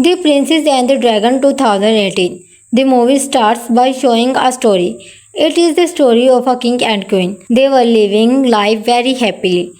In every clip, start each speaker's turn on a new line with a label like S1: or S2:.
S1: The Princess and the Dragon 2018. The movie starts by showing a story. It is the story of a king and queen. They were living life very happily.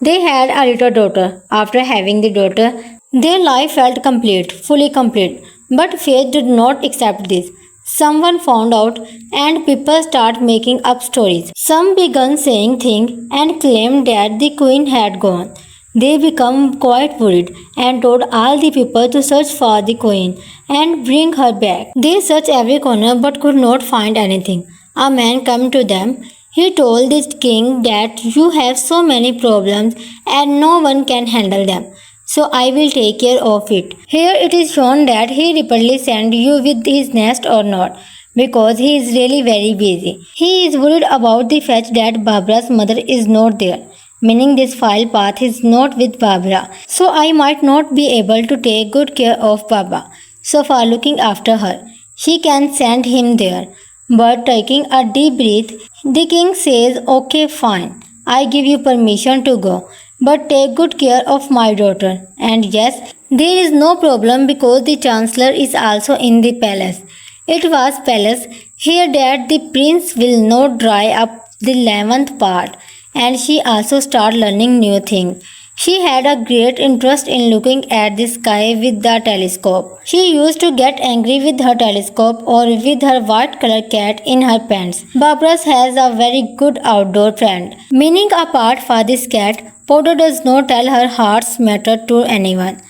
S1: They had a little daughter. After having the daughter, their life felt complete, fully complete. But fate did not accept this. Someone found out and people start making up stories. Some began saying things and claimed that the queen had gone. They became quite worried and told all the people to search for the queen and bring her back. They searched every corner but could not find anything. A man came to them. He told the king that you have so many problems and no one can handle them. So I will take care of it. Here it is shown that he repeatedly sent you with his nest or not, because he is really very busy. He is worried about the fact that Barbara's mother is not there, meaning this file path is not with Barbara. So I might not be able to take good care of Baba. So for looking after her, she can send him there. But taking a deep breath, the king says, okay, fine. I give you permission to go, but take good care of my daughter. And yes, there is no problem because the chancellor is also in the palace. It was palace here that the prince will not dry up the 11th part, and she also start learning new things. She had a great interest in looking at the sky with the telescope. She used to get angry with her telescope or with her white colored cat in her pants. Barbara has a very good outdoor friend. Meaning apart for this cat, Potter does not tell her heart's matter to anyone.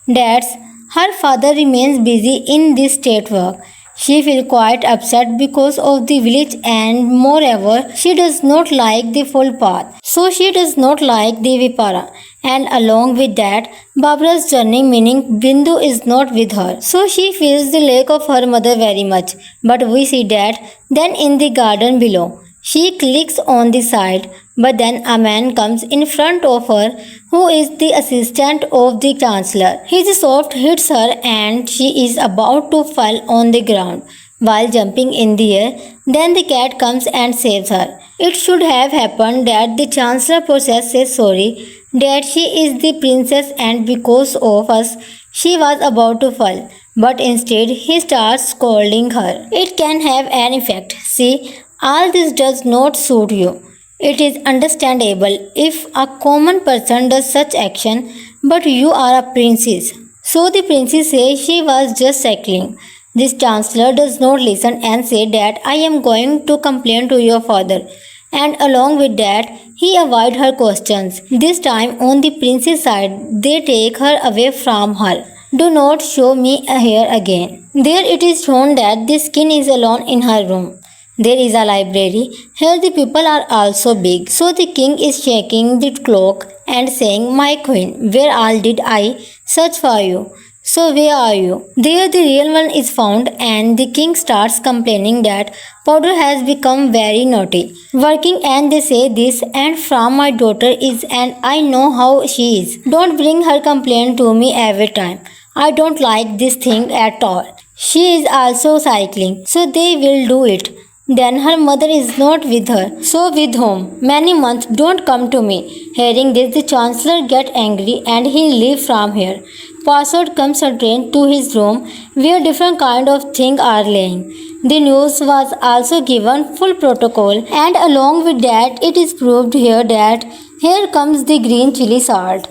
S1: That's her father remains busy in this state work. She feels quite upset because of the village and moreover she does not like the full path. So she does not like the Vipara. And along with that, Barbara's journey meaning Bindu is not with her. So she feels the lack of her mother very much. But we see that then in the garden below. She clicks on the side, but then a man comes in front of her who is the assistant of the chancellor. His sword hits her and she is about to fall on the ground while jumping in the air. Then the cat comes and saves her. It should have happened that the chancellor process says sorry, that she is the princess and because of us she was about to fall. But instead he starts scolding her. It can have an effect. See, all this does not suit you. It is understandable if a common person does such action, but you are a princess. So the princess says she was just cycling. This chancellor does not listen and say that I am going to complain to your father. And along with that, he avoids her questions. This time on the princess side, they take her away from her. Do not show me here again. There it is shown that the king is alone in her room. There is a library. Here the people are also big. So the king is shaking the cloak and saying, my queen, where all did I search for you? So where are you? There the real one is found and the king starts complaining that Potter has become very naughty. Working and they say this and from my daughter is and I know how she is. Don't bring her complaint to me every time. I don't like this thing at all. She is also cycling. So they will do it. Then her mother is not with her. So with whom? Many months don't come to me. Hearing this, the chancellor gets angry and he leaves from here. Password comes a train to his room where different kind of things are laying. The news was also given full protocol and along with that it is proved here that here comes the green chili salt.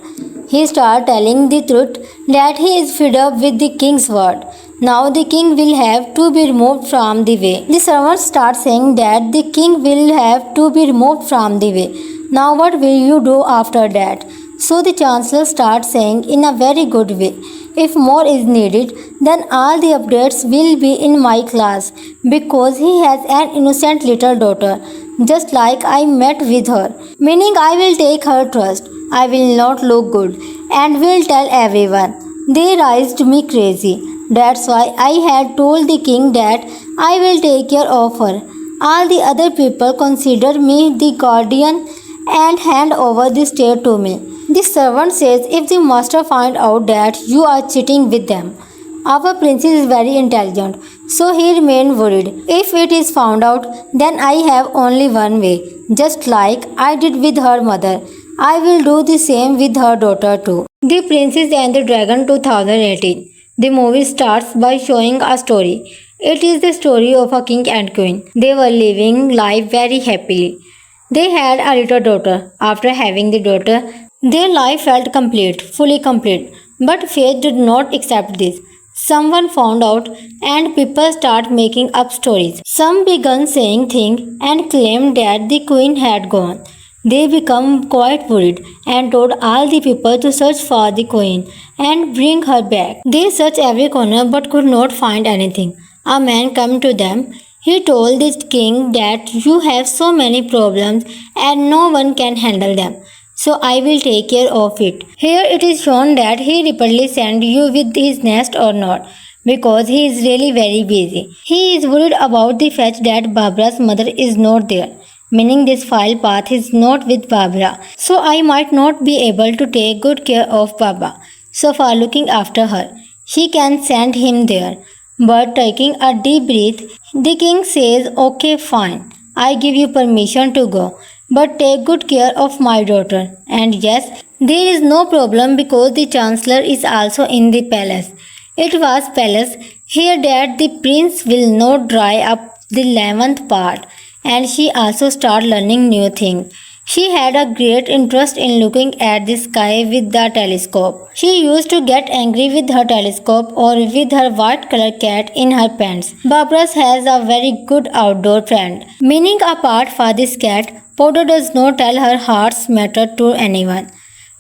S1: He starts telling the truth that he is fed up with the king's word. Now the king will have to be removed from the way. The servants start saying that the king will have to be removed from the way. Now what will you do after that? So the chancellor starts saying in a very good way. If more is needed, then all the updates will be in my class because he has an innocent little daughter, just like I met with her. Meaning I will take her trust. I will not look good and will tell everyone. They raised me crazy. That's why I had told the king that I will take care of her. All the other people consider me the guardian and hand over the state to me. The servant says if the master find out that you are cheating with them. Our princess is very intelligent, so he remained worried. If it is found out, then I have only one way. Just like I did with her mother, I will do the same with her daughter too. The Princess and the Dragon 2018. The movie starts by showing a story. It is the story of a king and queen. They were living life very happily. They had a little daughter. After having the daughter, their life felt complete, fully complete. But fate did not accept this. Someone found out and people start making up stories. Some began saying things and claimed that the queen had gone. They became quite worried and told all the people to search for the queen and bring her back. They searched every corner but could not find anything. A man came to them. He told the king that you have so many problems and no one can handle them. So I will take care of it. Here it is shown that he repeatedly sent you with his nest or not, because he is really very busy. He is worried about the fact that Barbara's mother is not there, meaning this file path is not with Barbara. So I might not be able to take good care of Baba. So for looking after her, she can send him there. But taking a deep breath, the king says, okay, fine. I give you permission to go, but take good care of my daughter. And yes, there is no problem because the chancellor is also in the palace. It was palace here that the prince will not dry up the 11th part, and she also start learning new things. She had a great interest in looking at the sky with the telescope. She used to get angry with her telescope or with her white colored cat in her pants. Barbara has a very good outdoor friend. Meaning apart for this cat, Potter does not tell her heart's matter to anyone.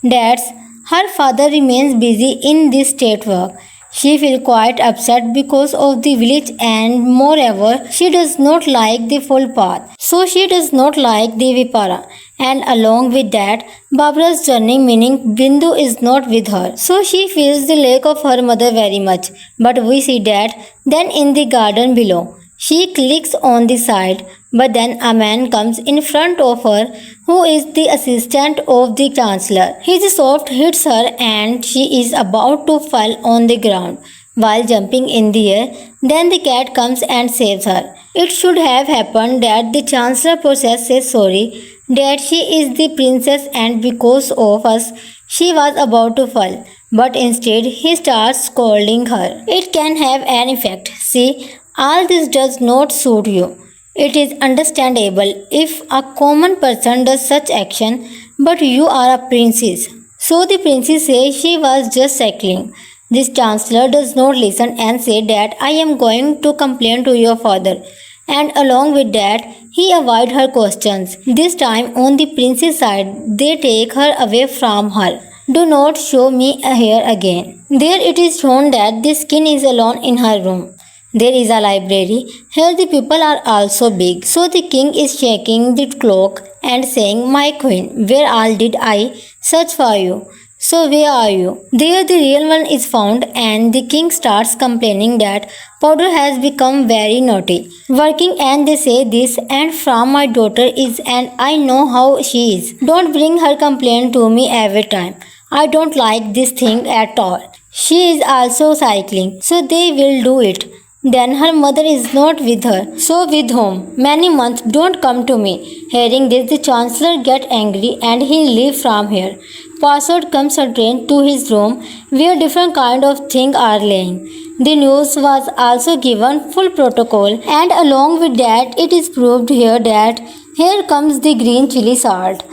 S1: That's her father remains busy in this state work. She feels quite upset because of the village and moreover she does not like the full path. So she does not like the Vipara. And along with that, Barbara's journey meaning Bindu is not with her. So she feels the lack of her mother very much. But we see that then in the garden below. She clicks on the side, but then a man comes in front of her who is the assistant of the chancellor. His soft hits her and she is about to fall on the ground while jumping in the air. Then the cat comes and saves her. It should have happened that the chancellor process says sorry, that she is the princess and because of us she was about to fall. But instead he starts scolding her. It can have an effect. See, all this does not suit you. It is understandable if a common person does such action, but you are a princess. So the princess says she was just cycling. This chancellor does not listen and say that I am going to complain to your father. And along with that, he avoids her questions. This time on the princess side, they take her away from her. Do not show me here again. There it is shown that the king is alone in her room. There is a library. Here the people are also big. So the king is checking the clock and saying, my queen, where all did I search for you? So where are you? There the real one is found and the king starts complaining that Powder has become very naughty. Working and they say this and from my daughter is and I know how she is. Don't bring her complaint to me every time. I don't like this thing at all. She is also cycling, so they will do it. Then her mother is not with her. So with whom? Many months don't come to me. Hearing this, the chancellor gets angry and he leaves from here. Password comes a train to his room where different kind of things are laying. The news was also given full protocol and along with that it is proved here that here comes the green chili salt.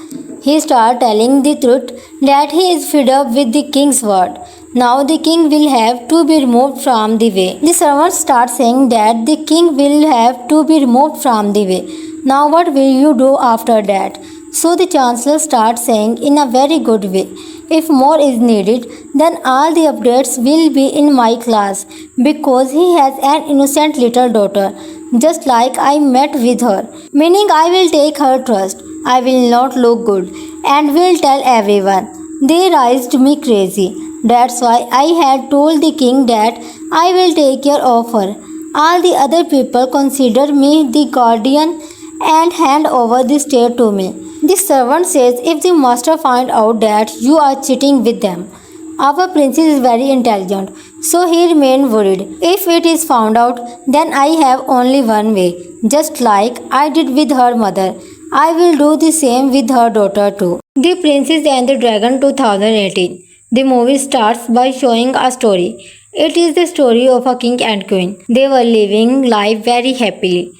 S1: He starts telling the truth that he is fed up with the king's word. Now the king will have to be removed from the way. The servants start saying that the king will have to be removed from the way. Now what will you do after that? So the chancellor starts saying in a very good way, if more is needed, then all the updates will be in my class because he has an innocent little daughter, just like I met with her. Meaning I will take her trust. I will not look good and will tell everyone. They raised me crazy. That's why I had told the king that I will take care of her. All the other people consider me the guardian and hand over the state to me. The servant says if the master find out that you are cheating with them. Our princess is very intelligent, so he remained worried. If it is found out, then I have only one way, just like I did with her mother. I will do the same with her daughter too. The Princess and the Dragon 2018. The movie starts by showing a story. It is the story of a king and queen. They were living life very happily.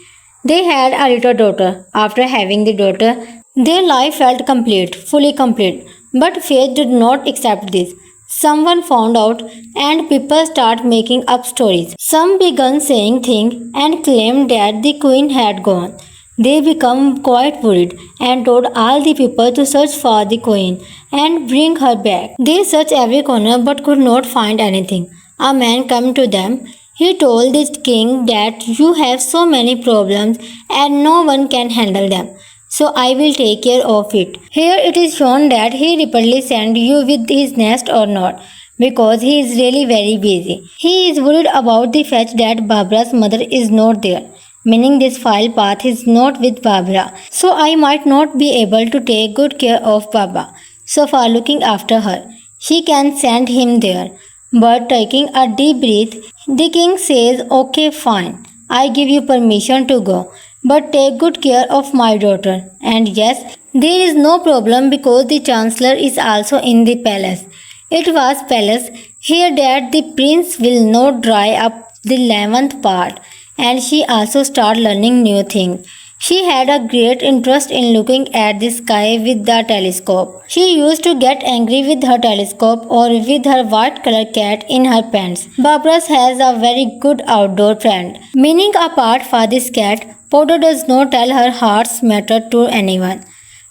S1: They had a little daughter. After having the daughter, their life felt complete, fully complete. But fate did not accept this. Someone found out and people start making up stories. Some began saying things and claimed that the queen had gone. They became quite worried and told all the people to search for the queen and bring her back. They searched every corner but could not find anything. A man came to them. He told the king that you have so many problems and no one can handle them. So I will take care of it. Here it is shown that he repeatedly sent you with his nest or not, because he is really very busy. He is worried about the fact that Barbara's mother is not there, meaning this file path is not with Barbara. So I might not be able to take good care of Baba. So for looking after her, she can send him there. But taking a deep breath, the king says, okay, fine. I give you permission to go, but take good care of my daughter. And yes, there is no problem because the chancellor is also in the palace. It was palace here that the prince will not dry up the 11th part, and she also start learning new things. She had a great interest in looking at the sky with the telescope. She used to get angry with her telescope or with her white colored cat in her pants. Barbara has a very good outdoor friend, meaning apart for this cat, Potter does not tell her heart's matter to anyone.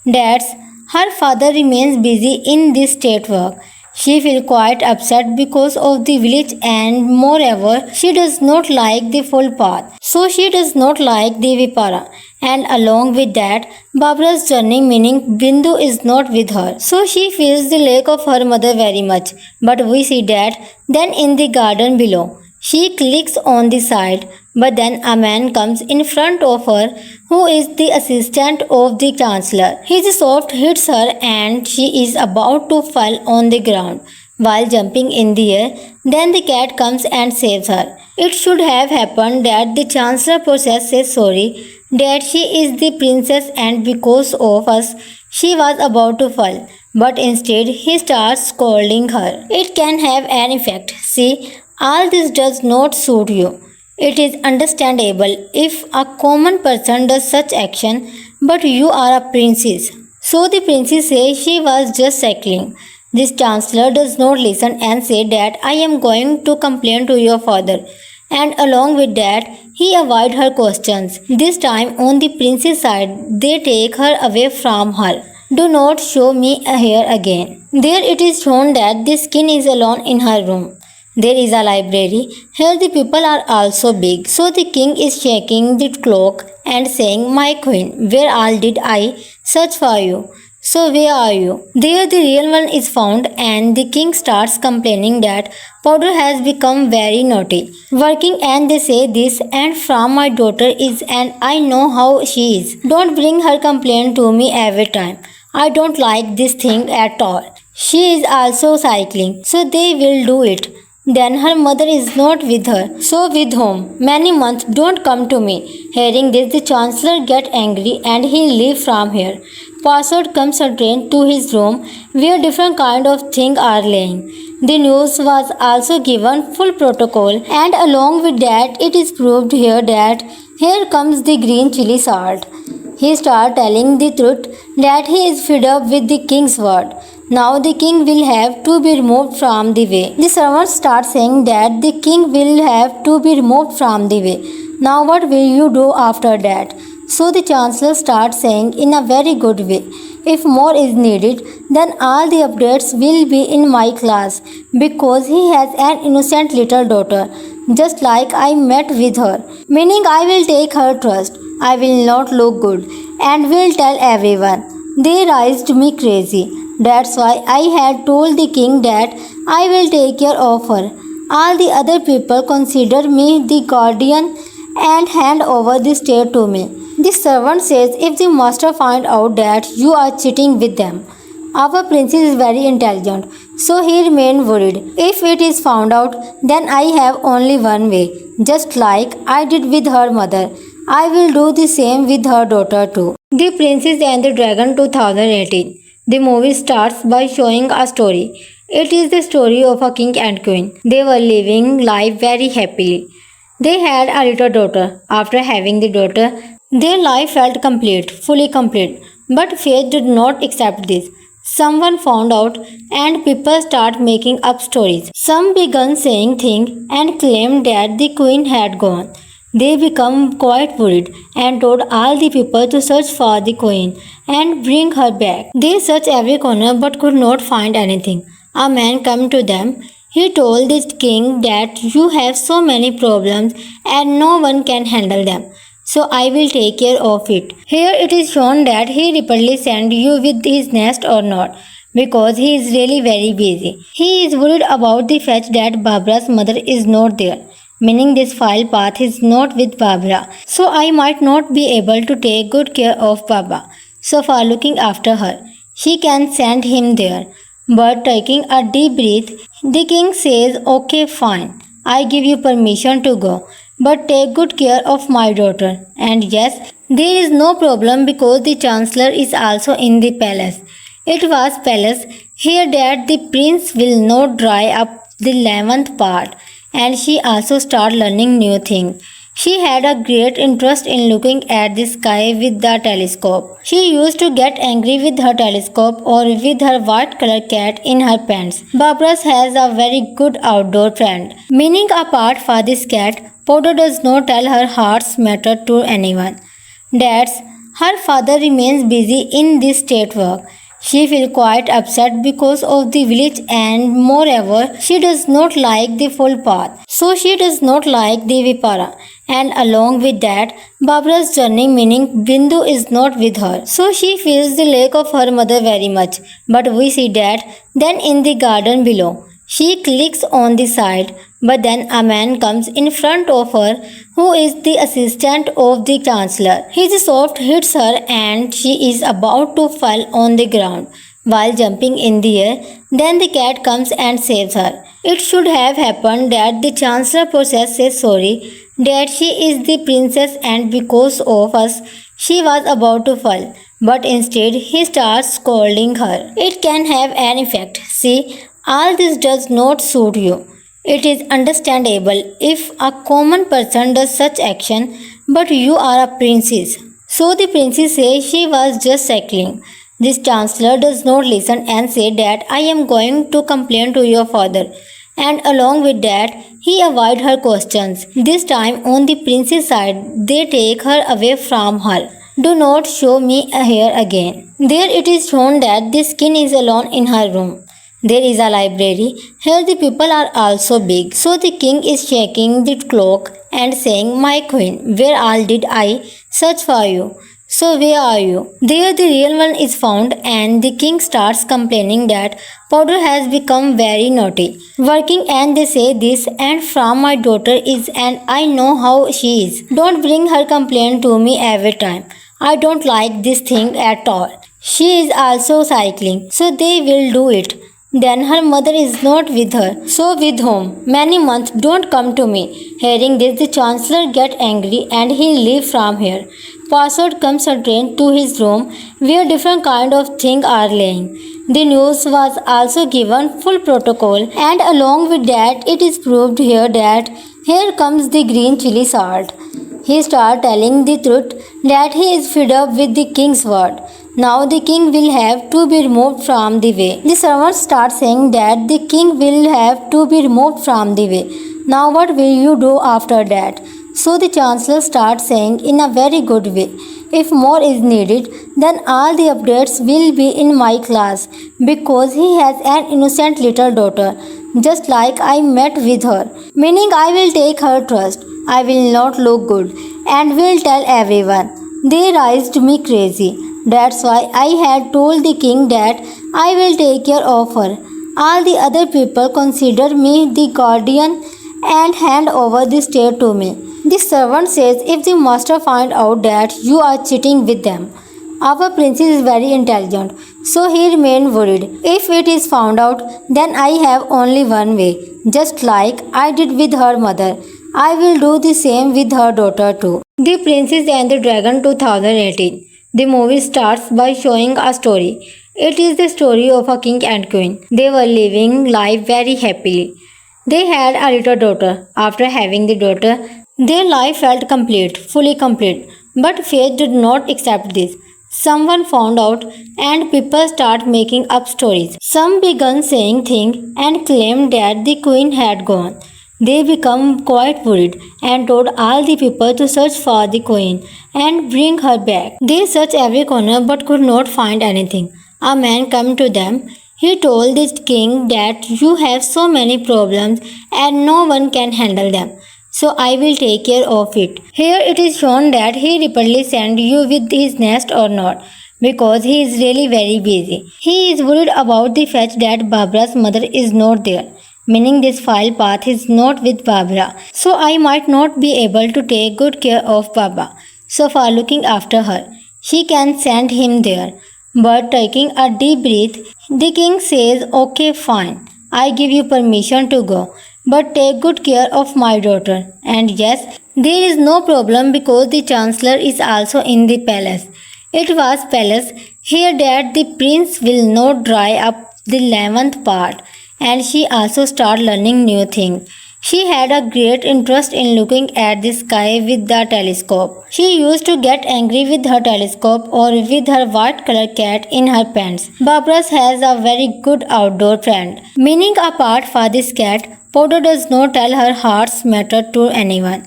S1: That's her father remains busy in this state work. She feels quite upset because of the village and moreover she does not like the full path. So she does not like the Vipara. And along with that, Barbara's journey meaning Bindu is not with her. So she feels the lack of her mother very much. But we see that then in the garden below. She clicks on the side, but then a man comes in front of her who is the assistant of the chancellor. His sword hits her and she is about to fall on the ground while jumping in the air. Then the cat comes and saves her. It should have happened that the chancellor process says sorry, that she is the princess and because of us she was about to fall. But instead he starts scolding her. It can have an effect. See, all this does not suit you. It is understandable if a common person does such action, but you are a princess. So the princess says she was just cycling. This chancellor does not listen and say that I am going to complain to your father. And along with that, he avoid her questions. This time on the princess side, they take her away from her. Do not show me here again. There it is shown that the king is alone in her room. There is a library. Here the people are also big. So the king is shaking the clock and saying, my queen, where all did I search for you? So where are you? There the real one is found and the king starts complaining that Powder has become very naughty. Working and they say this and from my daughter is and I know how she is. Don't bring her complaint to me every time. I don't like this thing at all. She is also cycling. So they will do it. Then her mother is not with her. So with whom? Many months don't come to me. Hearing this, the chancellor get angry and he leave from here. Password comes a train to his room where different kind of things are laying. The news was also given full protocol and along with that it is proved here that here comes the green chili salt. He start telling the truth that he is fed up with the king's word. Now the king will have to be removed from the way. The servants start saying that the king will have to be removed from the way. Now what will you do after that? So the chancellor starts saying in a very good way. If more is needed, then all the updates will be in my class because he has an innocent little daughter, just like I met with her. Meaning I will take her trust. I will not look good and will tell everyone. They raised me crazy. That's why I had told the king that I will take care of her. All the other people consider me the guardian and hand over the state to me. The servant says if the master find out that you are cheating with them. Our princess is very intelligent, so he remained worried. If it is found out, then I have only one way, just like I did with her mother. I will do the same with her daughter too. The Princess and the Dragon 2018. The movie starts by showing a story. It is the story of a king and queen. They were living life very happily. They had a little daughter. After having the daughter, their life felt complete, fully complete. But fate did not accept this. Someone found out and people start making up stories. Some began saying things and claimed that the queen had gone. They became quite worried and told all the people to search for the queen and bring her back. They searched every corner but could not find anything. A man came to them. He told the king that you have so many problems and no one can handle them. So I will take care of it. Here it is shown that he repeatedly sent you with his nest or not, because he is really very busy. He is worried about the fact that Barbara's mother is not there, meaning this file path is not with Barbara. So I might not be able to take good care of Baba. So for looking after her, she can send him there. But taking a deep breath, the king says, okay, fine. I give you permission to go, but take good care of my daughter. And yes, there is no problem because the chancellor is also in the palace. It was palace here that the prince will not dry up the 11th part, and she also start learning new things. She had a great interest in looking at the sky with the telescope. She used to get angry with her telescope or with her white colored cat in her pants. Barbara has a very good outdoor friend. Meaning apart for this cat, Potter does not tell her heart's matter to anyone. That's her father remains busy in this state work. She feels quite upset because of the village and moreover she does not like the full path. So she does not like the Vipara. And along with that, Barbara's journey meaning Bindu is not with her. So she feels the lack of her mother very much. But we see that then in the garden below. She clicks on the side, but then a man comes in front of her who is the assistant of the chancellor. His sword hits her and she is about to fall on the ground while jumping in the air. Then the cat comes and saves her. It should have happened that the chancellor process says sorry, that she is the princess and because of us she was about to fall. But instead he starts scolding her. It can have an effect. See, all this does not suit you. It is understandable if a common person does such action, but you are a princess. So the princess says she was just cycling. This chancellor does not listen and say that I am going to complain to your father. And along with that, he avoid her questions. This time on the princess side, they take her away from her. Do not show me here again. There it is shown that the king is alone in her room. There is a library. Here the people are also big. So the king is shaking the cloak and saying, my queen, where all did I search for you? So where are you? There the real one is found and the king starts complaining that Potter has become very naughty. Working and they say this and from my daughter is and I know how she is. Don't bring her complaint to me every time. I don't like this thing at all. She is also cycling. So they will do it. Then her mother is not with her. So with whom? Many months don't come to me. Hearing this, the chancellor get angry and he leave from here. Password comes a train to his room where different kind of things are laying. The news was also given full protocol and along with that it is proved here that here comes the green chili salt. He started telling the truth that he is fed up with the king's word. Now the king will have to be removed from the way. The servants start saying that the king will have to be removed from the way. Now what will you do after that? So the chancellor starts saying in a very good way. If more is needed, then all the updates will be in my class because he has an innocent little daughter, just like I met with her. Meaning I will take her trust. I will not look good and will tell everyone. They raised me crazy. That's why I had told the king that I will take care of her. All the other people consider me the guardian and hand over the state to me. The servant says if the master find out that you are cheating with them. Our princess is very intelligent, so he remained worried. If it is found out, then I have only one way. Just like I did with her mother, I will do the same with her daughter too. The Princess and the Dragon 2018. The movie starts by showing a story. It is the story of a king and queen. They were living life very happily. They had a little daughter. After having the daughter, their life felt complete, fully complete. But fate did not accept this. Someone found out and people start making up stories. Some began saying things and claimed that the queen had gone. They became quite worried and told all the people to search for the queen and bring her back. They searched every corner but could not find anything. A man came to them. He told the king that you have so many problems and no one can handle them. So I will take care of it. Here it is shown that he repeatedly sent you with his nest or not, because he is really very busy. He is worried about the fact that Barbara's mother is not there, meaning this file path is not with Barbara. So I might not be able to take good care of Baba. So for looking after her, she can send him there. But taking a deep breath, the king says, okay, fine. I give you permission to go, but take good care of my daughter. And yes, there is no problem because the chancellor is also in the palace. It was palace here that the prince will not dry up the 11th part, and she also start learning new things. She had a great interest in looking at the sky with the telescope. She used to get angry with her telescope or with her white colored cat in her pants. Barbara has a very good outdoor friend. Meaning apart for this cat, Potter does not tell her heart's matter to anyone.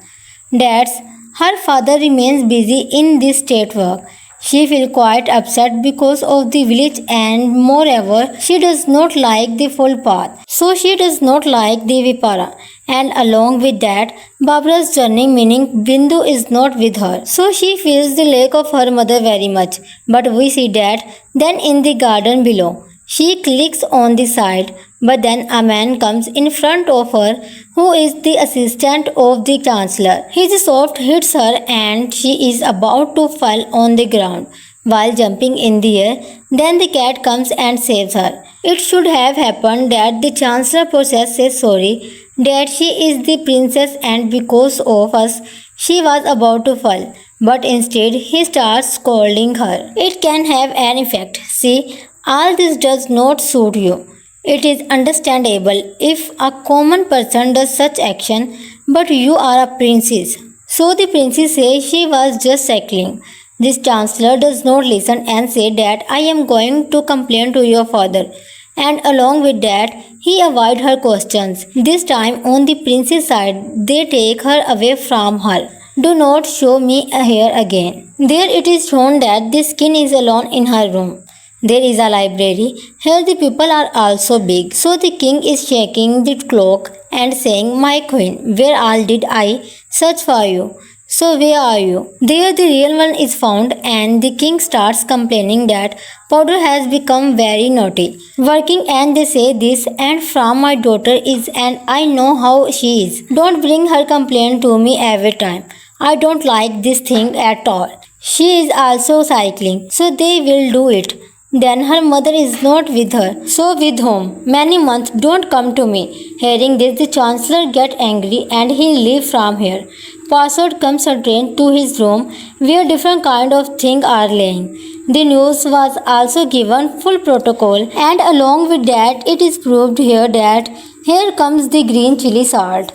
S1: That's her father remains busy in this state work. She feels quite upset because of the village and moreover she does not like the full path. So she does not like the Vipara. And along with that, Barbara's journey meaning Bindu is not with her. So she feels the lack of her mother very much. But we see that then in the garden below. She clicks on the side, but then a man comes in front of her who is the assistant of the chancellor. His sword hits her and she is about to fall on the ground while jumping in the air. Then the cat comes and saves her. It should have happened that the chancellor process says sorry, that she is the princess and because of us she was about to fall. But instead he starts scolding her. It can have an effect. See, all this does not suit you. It is understandable if a common person does such action, but you are a princess. So the princess says she was just cycling. This chancellor does not listen and say that I am going to complain to your father. And along with that, he avoids her questions. This time on the princess side, they take her away from her. Do not show me here again. There it is shown that the king is alone in her room. There is a library. Here the people are also big. So the king is shaking the clock and saying, my queen, where all did I search for you? So where are you? There the real one is found and the king starts complaining that Powder has become very naughty. Working and they say this and from my daughter is and I know how she is. Don't bring her complaint to me every time. I don't like this thing at all. She is also cycling. So they will do it. Then her mother is not with her. So with whom? Many months don't come to me. Hearing this, the chancellor gets angry and he leaves from here. Password comes a train to his room where different kind of things are laying. The news was also given full protocol and along with that it is proved here that here comes the green chili salt.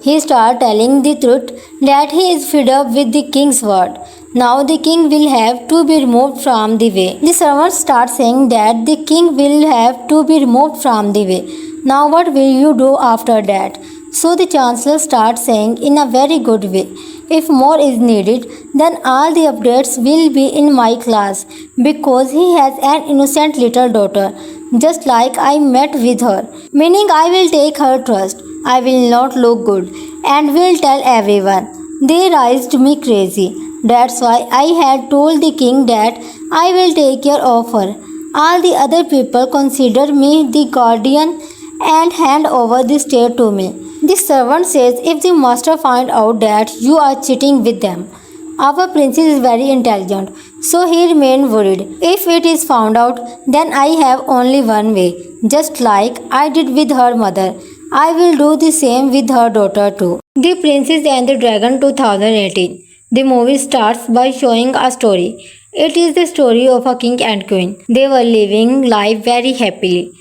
S1: He starts telling the truth that he is fed up with the king's word. Now the king will have to be removed from the way. The servants start saying that the king will have to be removed from the way. Now what will you do after that? So the chancellor starts saying in a very good way, if more is needed, then all the updates will be in my class because he has an innocent little daughter, just like I met with her. Meaning I will take her trust. I will not look good and will tell everyone. They raised me crazy. That's why I had told the king that I will take care of her. All the other people consider me the guardian and hand over the state to me. The servant says if the master find out that you are cheating with them. Our princess is very intelligent, so he remained worried. If it is found out, then I have only one way. Just like I did with her mother, I will do the same with her daughter too. The Princess and the Dragon 2018. The movie starts by showing a story. It is the story of a king and queen. They were living life very happily.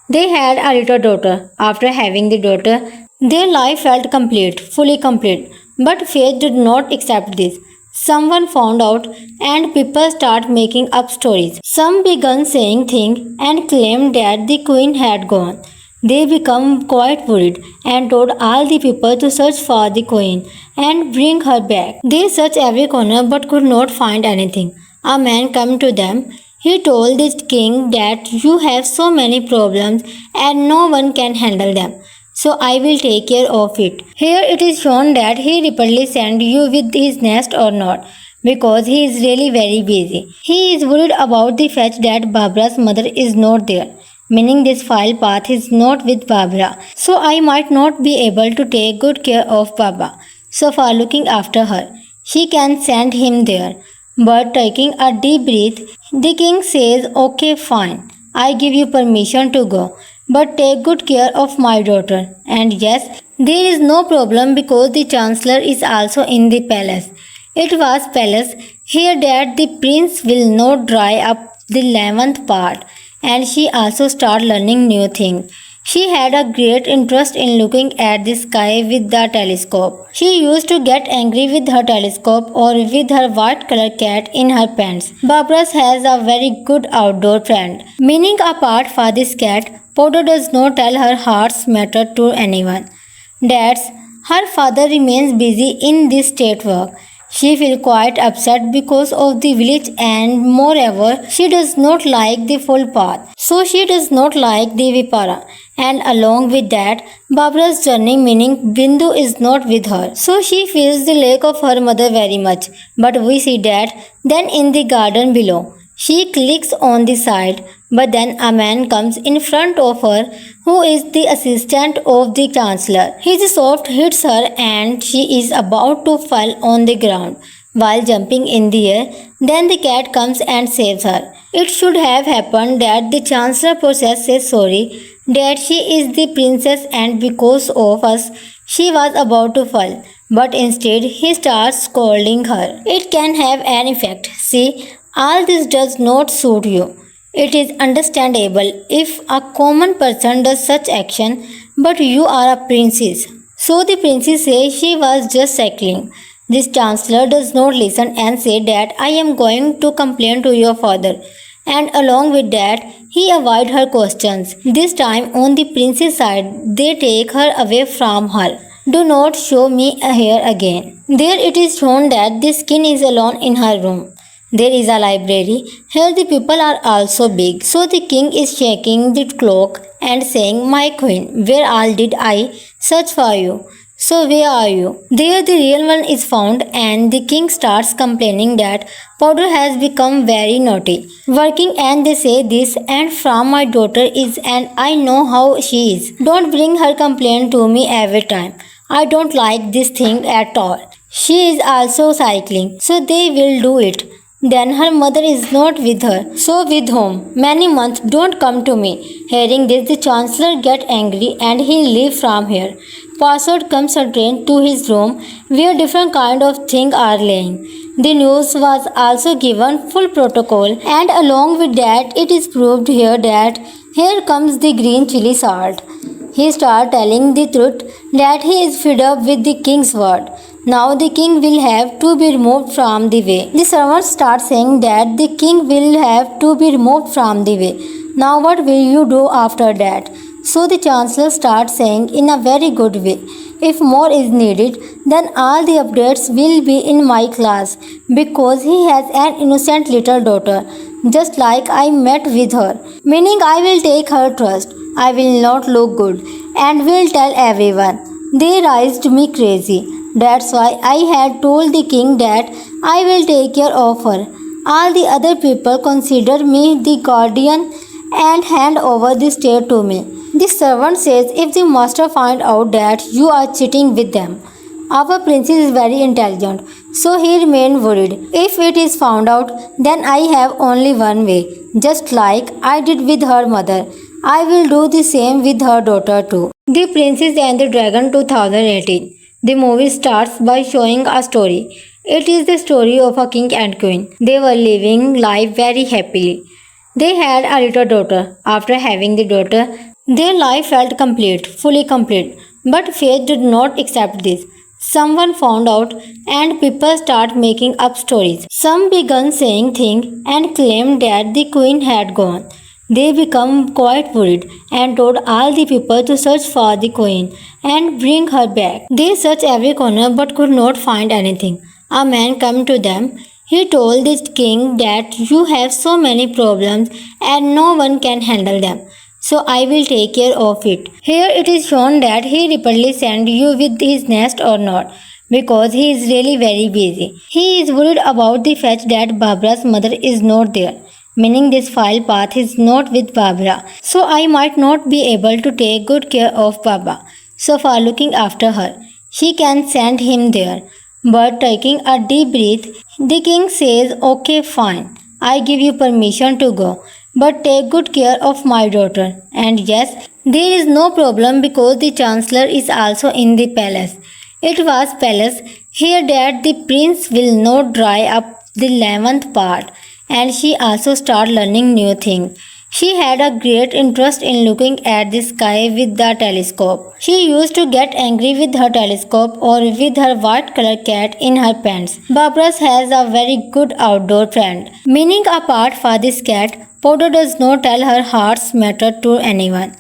S1: They had a little daughter. After having the daughter, their life felt complete, fully complete. But fate did not accept this. Someone found out and people start making up stories. Some began saying things and claimed that the queen had gone. They became quite worried and told all the people to search for the queen and bring her back. They searched every corner but could not find anything. A man came to them. He told the king that you have so many problems and no one can handle them. So I will take care of it. Here it is shown that he repeatedly sent you with his nest or not, because he is really very busy. He is worried about the fact that Barbara's mother is not there, meaning this file path is not with Barbara. So I might not be able to take good care of Baba. So for looking after her, she can send him there. But taking a deep breath, the king says, okay, fine. I give you permission to go, but take good care of my daughter. And yes, there is no problem because the chancellor is also in the palace. It was palace here that the prince will not dry up the 11th part, and she also start learning new things. She had a great interest in looking at the sky with the telescope. She used to get angry with her telescope or with her white colored cat in her pants. Barbara has a very good outdoor friend. Meaning apart for this cat, Potter does not tell her heart's matter to anyone. That's her father remains busy in this state work. She feels quite upset because of the village and moreover she does not like the full path. So she does not like the Vipara. And along with that, Barbara's journey meaning Bindu is not with her. So she feels the lack of her mother very much. But we see that then in the garden below. She clicks on the side, but then a man comes in front of her who is the assistant of the chancellor. His sword hits her and she is about to fall on the ground while jumping in the air. Then the cat comes and saves her. It should have happened that the chancellor process says sorry, that she is the princess and because of us she was about to fall. But instead he starts scolding her. It can have an effect. See, all this does not suit you. It is understandable if a common person does such action, but you are a princess. So the princess says she was just cycling. This chancellor does not listen and say that I am going to complain to your father. And along with that, he avoid her questions. This time on the princess side, they take her away from her. Do not show me here again. There it is shown that the king is alone in her room. There is a library. Here the people are also big. So the king is shaking the cloak and saying, my queen, where all did I search for you? So where are you? There the real one is found and the king starts complaining that Powder has become very naughty. Working and they say this and from my daughter is and I know how she is. Don't bring her complaint to me every time. I don't like this thing at all. She is also cycling. So they will do it. Then her mother is not with her. So with whom? Many months don't come to me. Hearing this, the chancellor get angry and he leave from here. Password comes a train to his room where different kind of things are laying. The news was also given full protocol and along with that it is proved here that here comes the green chili salt. He start telling the truth that he is fed up with the king's word. Now the king will have to be removed from the way. The servants start saying that the king will have to be removed from the way. Now what will you do after that? So the chancellor starts saying in a very good way. If more is needed, then all the updates will be in my class because he has an innocent little daughter, just like I met with her. Meaning I will take her trust. I will not look good and will tell everyone. They raised me crazy. That's why I had told the king that I will take care of her. All the other people consider me the guardian and hand over the state to me. The servant says if the master find out that you are cheating with them. Our princess is very intelligent, so he remained worried. If it is found out, then I have only one way. Just like I did with her mother, I will do the same with her daughter too. The Princess and the Dragon 2018. The movie starts by showing a story. It is the story of a king and queen. They were living life very happily. They had a little daughter. After having the daughter, their life felt complete, fully complete. But fate did not accept this. Someone found out and people start making up stories. Some began saying things and claimed that the queen had gone. They became quite worried and told all the people to search for the queen and bring her back. They searched every corner but could not find anything. A man came to them. He told the king that you have so many problems and no one can handle them. So I will take care of it. Here it is shown that he repeatedly sent you with his nest or not, because he is really very busy. He is worried about the fact that Barbara's mother is not there, meaning this file path is not with Barbara. So I might not be able to take good care of Baba. So for looking after her, she can send him there. But taking a deep breath, the king says, okay, fine. I give you permission to go, but take good care of my daughter. And yes, there is no problem because the chancellor is also in the palace. It was palace here that the prince will not dry up the 11th part, and she also start learning new things. She had a great interest in looking at the sky with the telescope. She used to get angry with her telescope or with her white colored cat in her pants. Barbara has a very good outdoor friend. Meaning apart for this cat, Potter does not tell her heart's matter to anyone.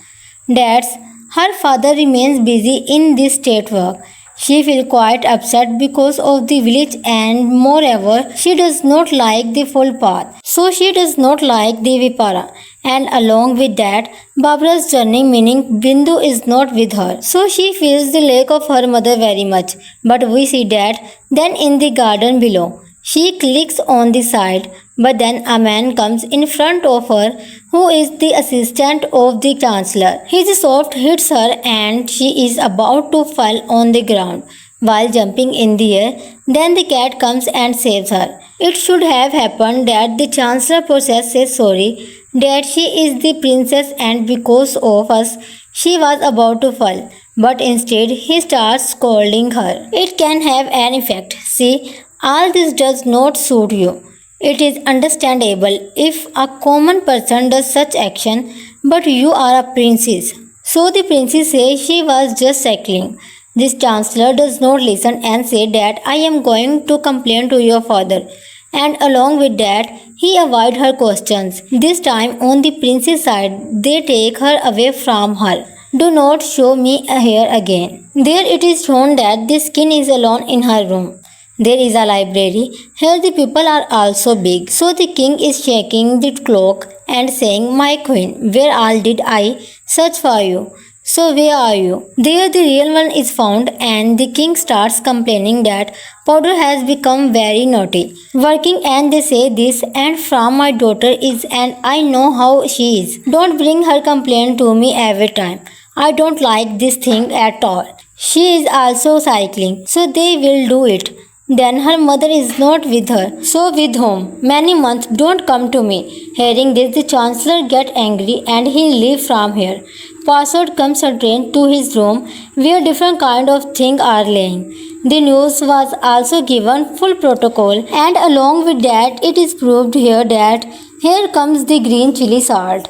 S1: That's her father remains busy in this state work. She feels quite upset because of the village and moreover she does not like the full path. So she does not like the Vipara. And along with that, Barbara's journey meaning Bindu is not with her. So she feels the lack of her mother very much. But we see that then in the garden below. She clicks on the side, but then a man comes in front of her who is the assistant of the chancellor. His sword hits her and she is about to fall on the ground while jumping in the air. Then the cat comes and saves her. It should have happened that the chancellor process says sorry, that she is the princess and because of us she was about to fall. But instead he starts scolding her. It can have an effect. See, all this does not suit you. It is understandable if a common person does such action, but you are a princess. So the princess says she was just cycling. This chancellor does not listen and say that I am going to complain to your father. And along with that, he avoid her questions. This time on the princess side, they take her away from her. Do not show me here again. There it is shown that the king is alone in her room. There is a library. Here the people are also big. So the king is shaking the cloak and saying, my queen, where all did I search for you? So where are you? There the real one is found and the king starts complaining that Potter has become very naughty. Working and they say this and from my daughter is and I know how she is. Don't bring her complaint to me every time. I don't like this thing at all. She is also cycling. So they will do it. Then her mother is not with her. So with whom? Many months don't come to me. Hearing this, the chancellor get angry and he leave from here. Password comes a train to his room where different kind of things are laying. The news was also given full protocol and along with that it is proved here that here comes the green chili salt.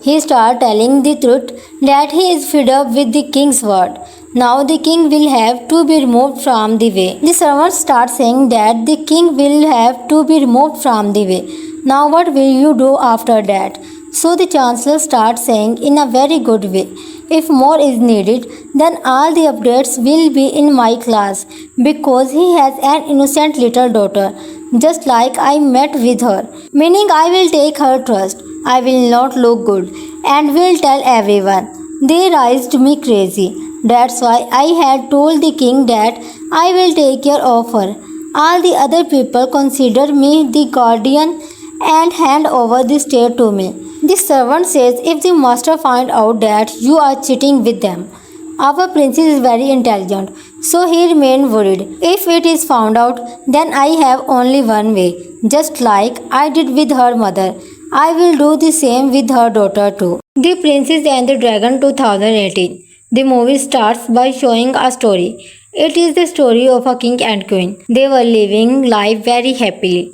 S1: He started telling the truth that he is fed up with the king's word. Now the king will have to be removed from the way. The servants start saying that the king will have to be removed from the way. Now what will you do after that? So the chancellor starts saying in a very good way. If more is needed, then all the updates will be in my class because he has an innocent little daughter, just like I met with her. Meaning I will take her trust. I will not look good and will tell everyone. They raised me crazy. That's why I had told the king that I will take care of her. All the other people consider me the guardian and hand over the state to me. The servant says if the master find out that you are cheating with them. Our princess is very intelligent, so he remained worried. If it is found out, then I have only one way. Just like I did with her mother, I will do the same with her daughter too. The Princess and the Dragon 2018. The movie starts by showing a story. It is the story of a king and queen. They were living life very happily.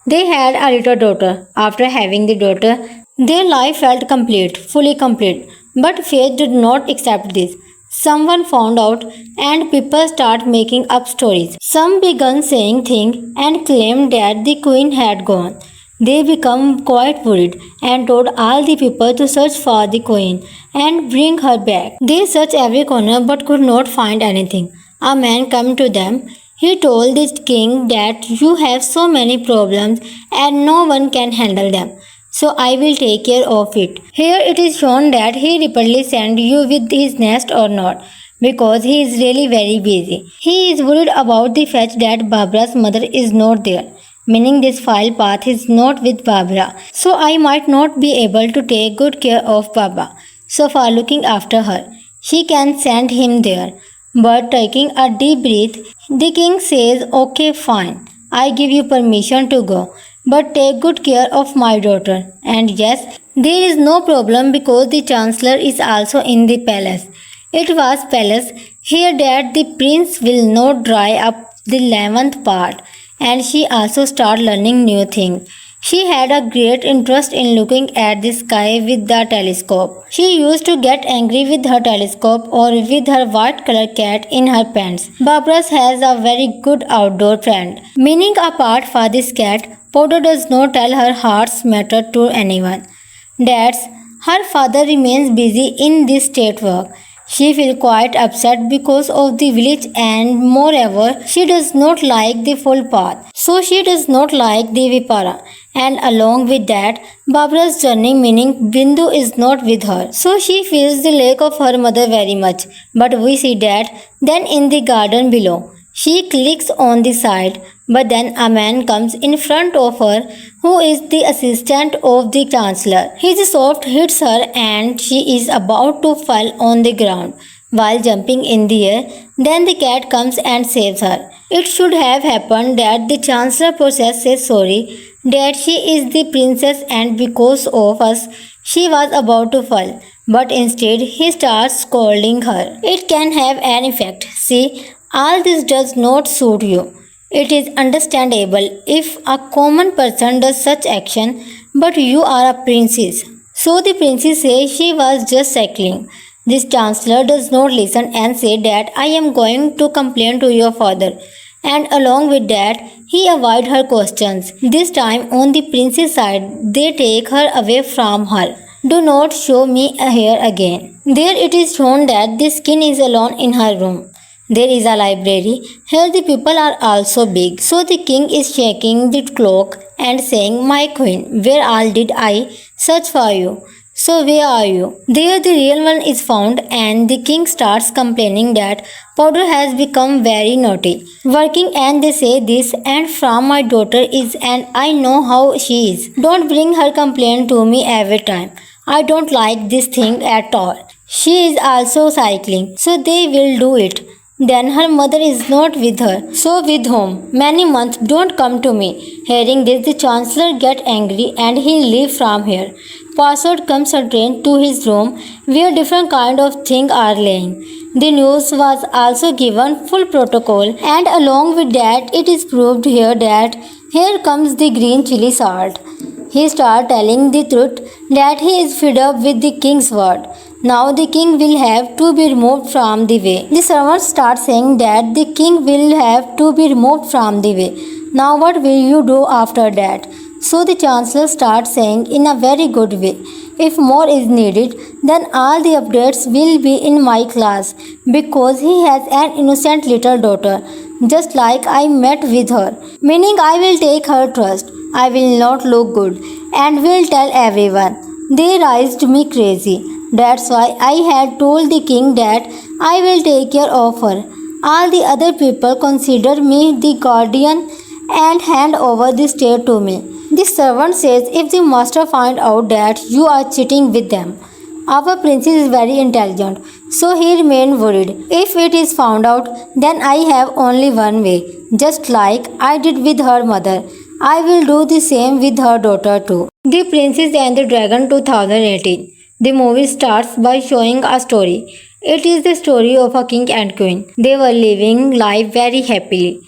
S1: They had a little daughter. After having the daughter, their life felt complete, fully complete. But fate did not accept this. Someone found out and people start making up stories. Some began saying things and claimed that the queen had gone. They became quite worried and told all the people to search for the queen and bring her back. They searched every corner but could not find anything. A man came to them. He told the king that you have so many problems and no one can handle them. So I will take care of it. Here it is shown that he repeatedly sent you with his nest or not, because he is really very busy. He is worried about the fact that Barbara's mother is not there, meaning this file path is not with Barbara. So I might not be able to take good care of Baba. So for looking after her, she can send him there. But taking a deep breath, the king says, okay, fine. I give you permission to go, but take good care of my daughter. And yes, there is no problem because the chancellor is also in the palace. It was palace here that the prince will not dry up the 11th part, and she also start learning new things. She had a great interest in looking at the sky with the telescope. She used to get angry with her telescope or with her white colored cat in her pants. Barbara has a very good outdoor friend. Meaning apart for this cat, Potter does not tell her heart's matter to anyone. That's her father remains busy in this state work. She feels quite upset because of the village and moreover she does not like the full path. So she does not like the Vipara. And along with that, Barbara's journey meaning Bindu is not with her. So she feels the lack of her mother very much. But we see that then in the garden below. She clicks on the side, but then a man comes in front of her who is the assistant of the chancellor. His sword hits her and she is about to fall on the ground while jumping in the air. Then the cat comes and saves her. It should have happened that the chancellor process says sorry, that she is the princess and because of us she was about to fall. But instead he starts scolding her. It can have an effect. See, all this does not suit you. It is understandable if a common person does such action, but you are a princess. So the princess says she was just cycling. This chancellor does not listen and say that I am going to complain to your father. And along with that, he avoids her questions. This time on the princess side, they take her away from her. Do not show me here again. There it is shown that the king is alone in her room. There is a library. Here the people are also big. So the king is shaking the clock and saying, my queen, where all did I search for you? So where are you? There the real one is found and the king starts complaining that Powder has become very naughty. Working and they say this and from my daughter is and I know how she is. Don't bring her complaint to me every time. I don't like this thing at all. She is also cycling. So they will do it. Then her mother is not with her. So with whom? Many months don't come to me. Hearing this, the chancellor gets angry and he leaves from here. Password comes a train to his room where different kind of things are laying. The news was also given full protocol and along with that it is proved here that here comes the green chili salt. He starts telling the truth that he is fed up with the king's word. Now the king will have to be removed from the way. The servants start saying that the king will have to be removed from the way. Now what will you do after that? So the chancellor starts saying in a very good way, if more is needed, then all the updates will be in my class because he has an innocent little daughter, just like I met with her. Meaning I will take her trust. I will not look good and will tell everyone. They raised me crazy. That's why I had told the king that I will take care of her. All the other people consider me the guardian and hand over the state to me. The servant says if the master find out that you are cheating with them. Our princess is very intelligent, so he remained worried. If it is found out, then I have only one way. Just like I did with her mother, I will do the same with her daughter too. The Princess and the Dragon 2018. The movie starts by showing a story. It is the story of a king and queen. They were living life very happily.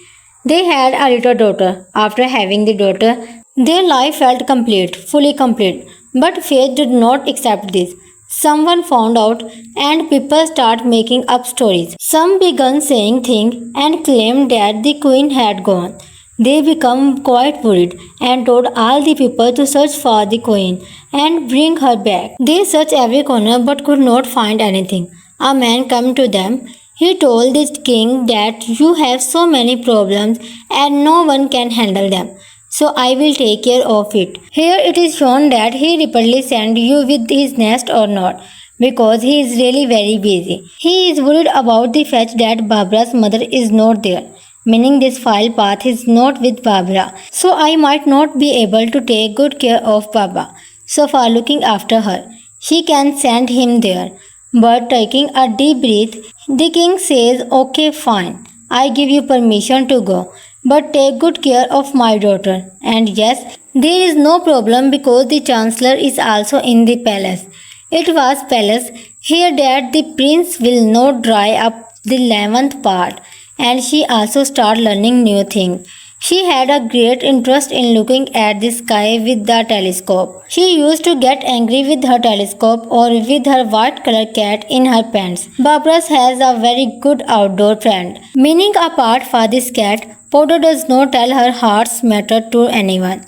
S1: They had a little daughter. After having the daughter, their life felt complete, fully complete. But fate did not accept this. Someone found out and people start making up stories. Some began saying things and claimed that the queen had gone. They became quite worried and told all the people to search for the queen and bring her back. They searched every corner but could not find anything. A man came to them. He told the king that you have so many problems and no one can handle them. So I will take care of it. Here it is shown that he repeatedly sent you with his nest or not, because he is really very busy. He is worried about the fact that Barbara's mother is not there, meaning this file path is not with Barbara. So I might not be able to take good care of Baba. So for looking after her, she can send him there. But taking a deep breath, the king says, okay, fine. I give you permission to go, but take good care of my daughter. And yes, there is no problem because the chancellor is also in the palace. It was palace here that the prince will not dry up the 11th part, and she also start learning new things. She had a great interest in looking at the sky with the telescope. She used to get angry with her telescope or with her white colored cat in her pants. Barbara has a very good outdoor friend. Meaning apart for this cat, Potter does not tell her heart's matter to anyone.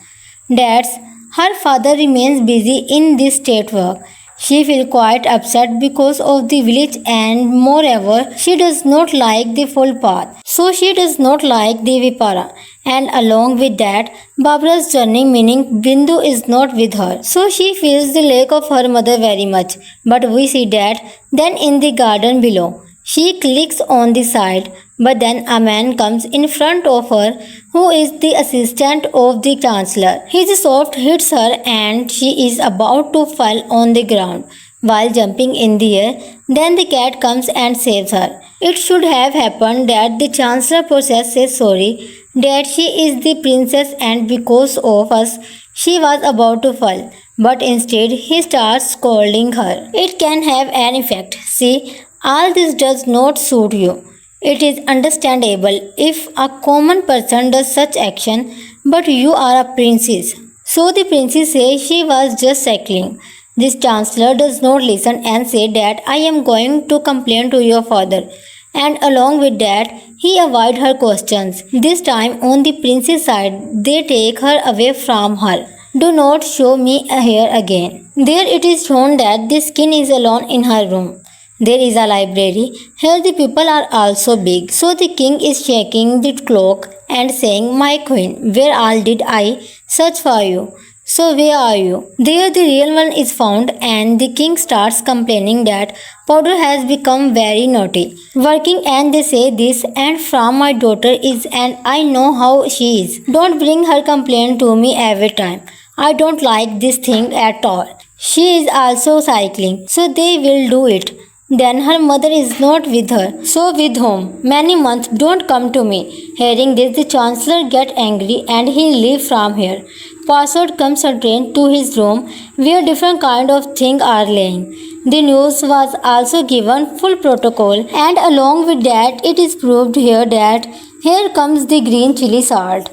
S1: That's her father remains busy in this state work. She feels quite upset because of the village and moreover she does not like the full path. So she does not like the Vipara. And along with that, Barbara's journey meaning Bindu is not with her. So she feels the lack of her mother very much. But we see that then in the garden below. She clicks on the side, but then a man comes in front of her who is the assistant of the chancellor. His sword hits her and she is about to fall on the ground while jumping in the air. Then the cat comes and saves her. It should have happened that the chancellor process says sorry, that she is the princess and because of us she was about to fall. But instead he starts scolding her. It can have an effect. See, all this does not suit you. It is understandable if a common person does such action, but you are a princess. So the princess says she was just cycling. This chancellor does not listen and say that I am going to complain to your father. And along with that, he avoid her questions. This time on the princess side, they take her away from her. Do not show me here again. There it is shown that the king is alone in her room. There is a library. Here the people are also big. So the king is shaking the clock and saying, my queen, where all did I search for you? So where are you? There the real one is found and the king starts complaining that Powder has become very naughty. Working and they say this and from my daughter is and I know how she is. Don't bring her complaint to me every time. I don't like this thing at all. She is also cycling. So they will do it. Then her mother is not with her. So with whom? Many months don't come to me. Hearing this, the chancellor get angry and he leave from here. Password comes a train to his room where different kind of things are laying. The news was also given full protocol and along with that it is proved here that here comes the green chili salt.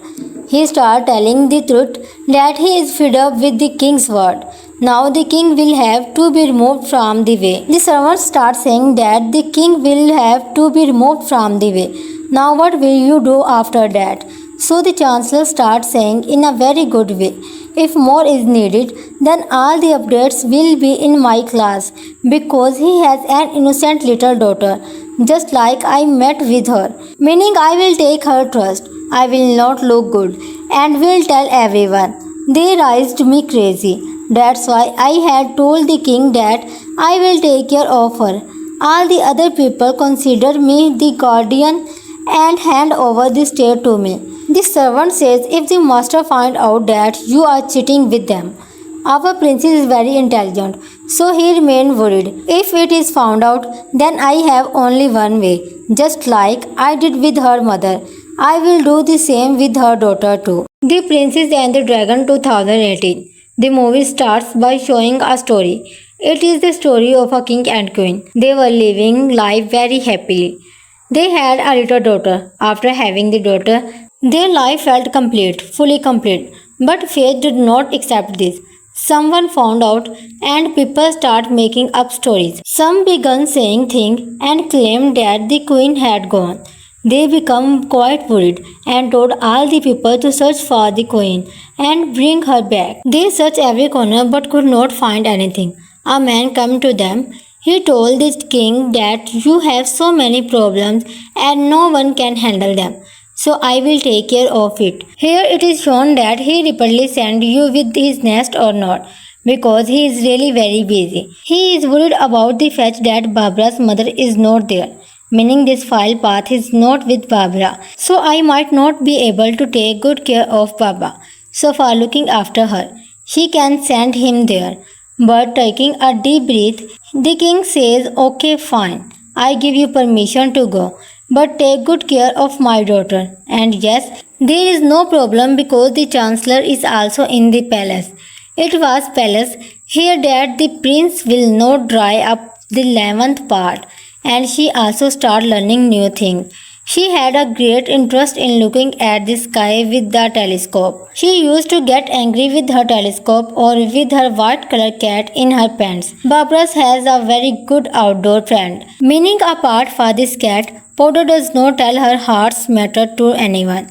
S1: He start telling the truth that he is fed up with the king's word. Now the king will have to be removed from the way. The servants start saying that the king will have to be removed from the way. Now what will you do after that? So the chancellor starts saying in a very good way. If more is needed, then all the updates will be in my class because he has an innocent little daughter, just like I met with her. Meaning I will take her trust. I will not look good and will tell everyone. They raised me crazy. That's why I had told the king that I will take care of her. All the other people consider me the guardian and hand over the state to me. The servant says if the master find out that you are cheating with them. Our princess is very intelligent, so he remained worried. If it is found out, then I have only one way, just like I did with her mother. I will do the same with her daughter too. The Princess and the Dragon 2018. The movie starts by showing a story. It is the story of a king and queen. They were living life very happily. They had a little daughter. After having the daughter, their life felt complete, fully complete. But fate did not accept this. Someone found out and people start making up stories. Some began saying things and claimed that the queen had gone. They became quite worried and told all the people to search for the queen and bring her back. They searched every corner but could not find anything. A man came to them. He told the king that you have so many problems and no one can handle them. So I will take care of it. Here it is shown that he repeatedly sent you with his nest or not, because he is really very busy. He is worried about the fact that Barbara's mother is not there, meaning this file path is not with Barbara. So I might not be able to take good care of Baba. So for looking after her, she can send him there. But taking a deep breath, the king says, okay, fine. I give you permission to go, but take good care of my daughter. And yes, there is no problem because the chancellor is also in the palace. It was palace here that the prince will not dry up the 11th part, and she also start learning new things. She had a great interest in looking at the sky with the telescope. She used to get angry with her telescope or with her white color cat in her pants. Barbara has a very good outdoor friend. Meaning apart for this cat, Potter does not tell her heart's matter to anyone.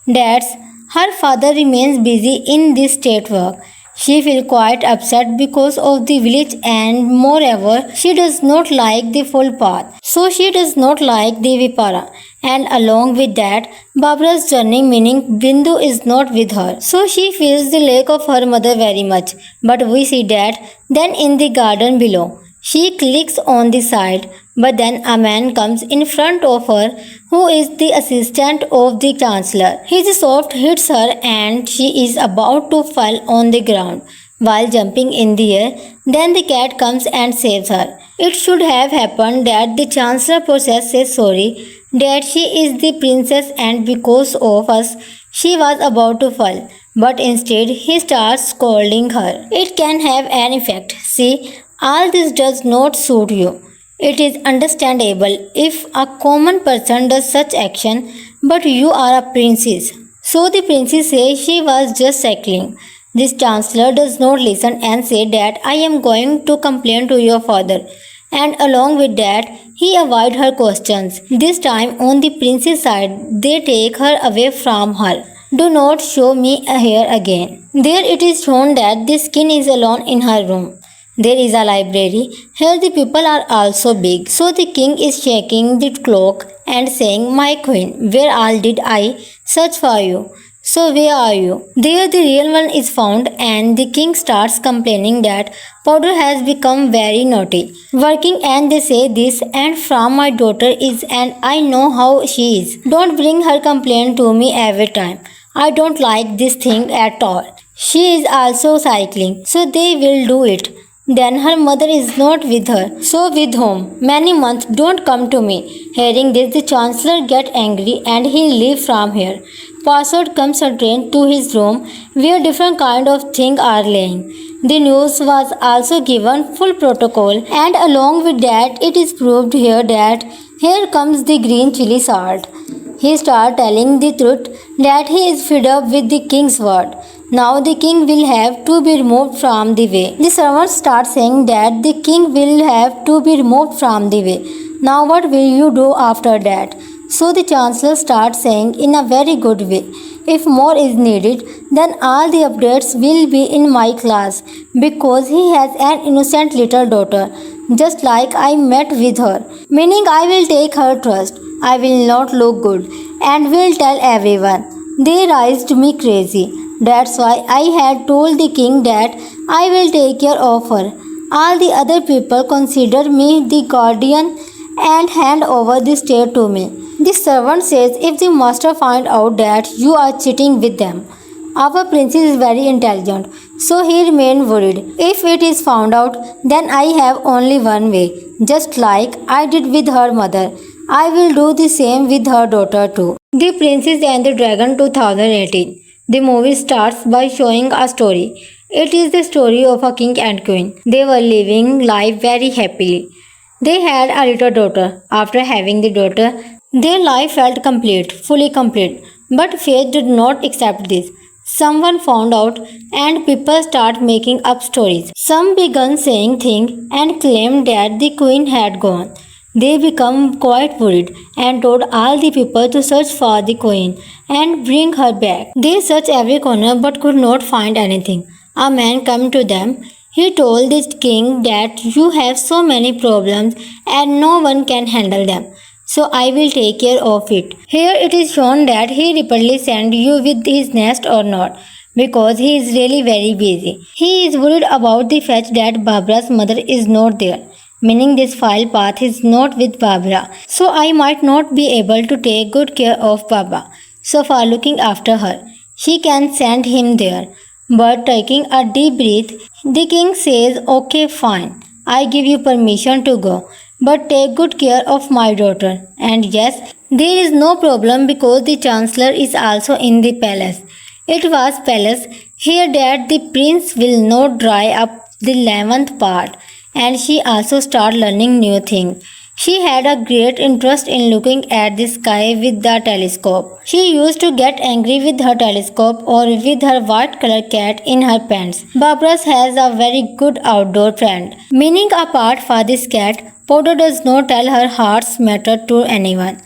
S1: That's her father remains busy in this state work. She feels quite upset because of the village and moreover she does not like the full path. So she does not like the Vipara. And along with that, Barbara's journey meaning Bindu is not with her. So she feels the lack of her mother very much. But we see that then in the garden below. She clicks on the side, but then a man comes in front of her who is the assistant of the chancellor. His sword hits her and she is about to fall on the ground while jumping in the air. Then the cat comes and saves her. It should have happened that the chancellor process says sorry, that she is the princess and because of us she was about to fall. But instead he starts scolding her. It can have an effect. See, all this does not suit you. It is understandable if a common person does such action, but you are a princess. So the princess says she was just cycling. This chancellor does not listen and say that I am going to complain to your father. And along with that, he avoid her questions. This time on the princess side, they take her away from her. Do not show me here again. There it is shown that the king is alone in her room. There is a library. Here the people are also big. So the king is shaking the cloak and saying, my queen, where all did I search for you? So where are you? There the real one is found and the king starts complaining that Potter has become very naughty. Working and they say this and from my daughter is and I know how she is. Don't bring her complaint to me every time. I don't like this thing at all. She is also cycling, so they will do it. Then her mother is not with her, so with whom? Many months don't come to me. Hearing this, the chancellor gets angry and he leaves from here. Password comes a train to his room where different kind of things are laying. The news was also given full protocol and along with that it is proved here that here comes the green chili salt. He starts telling the truth that he is fed up with the king's word. Now the king will have to be removed from the way. The servants start saying that the king will have to be removed from the way. Now what will you do after that? So the chancellor starts saying in a very good way. If more is needed, then all the updates will be in my class because he has an innocent little daughter, just like I met with her. Meaning I will take her trust. I will not look good and will tell everyone. They raised me crazy. That's why I had told the king that I will take care of her. All the other people consider me the guardian and hand over the state to me. The servant says if the master find out that you are cheating with them. Our princess is very intelligent, so he remained worried. If it is found out, then I have only one way. Just like I did with her mother, I will do the same with her daughter too. The Princess and the Dragon 2018. The movie starts by showing a story. It is the story of a king and queen. They were living life very happily. They had a little daughter. After having the daughter, their life felt complete, fully complete. But fate did not accept this. Someone found out and people start making up stories. Some began saying things and claimed that the queen had gone. They became quite worried and told all the people to search for the queen and bring her back. They searched every corner but could not find anything. A man came to them. He told the king that you have so many problems and no one can handle them. So I will take care of it. Here it is shown that he repeatedly sent you with his nest or not, because he is really very busy. He is worried about the fact that Barbara's mother is not there, meaning this file path is not with Barbara. So I might not be able to take good care of Baba. So for looking after her, she can send him there. But taking a deep breath, the king says, okay, fine. I give you permission to go, but take good care of my daughter. And yes, there is no problem because the chancellor is also in the palace. It was palace here that the prince will not dry up the 11th part, and she also start learning new things. She had a great interest in looking at the sky with the telescope. She used to get angry with her telescope or with her white colored cat in her pants. Barbara has a very good outdoor friend. Meaning apart for this cat, Potter does not tell her heart's matter to anyone.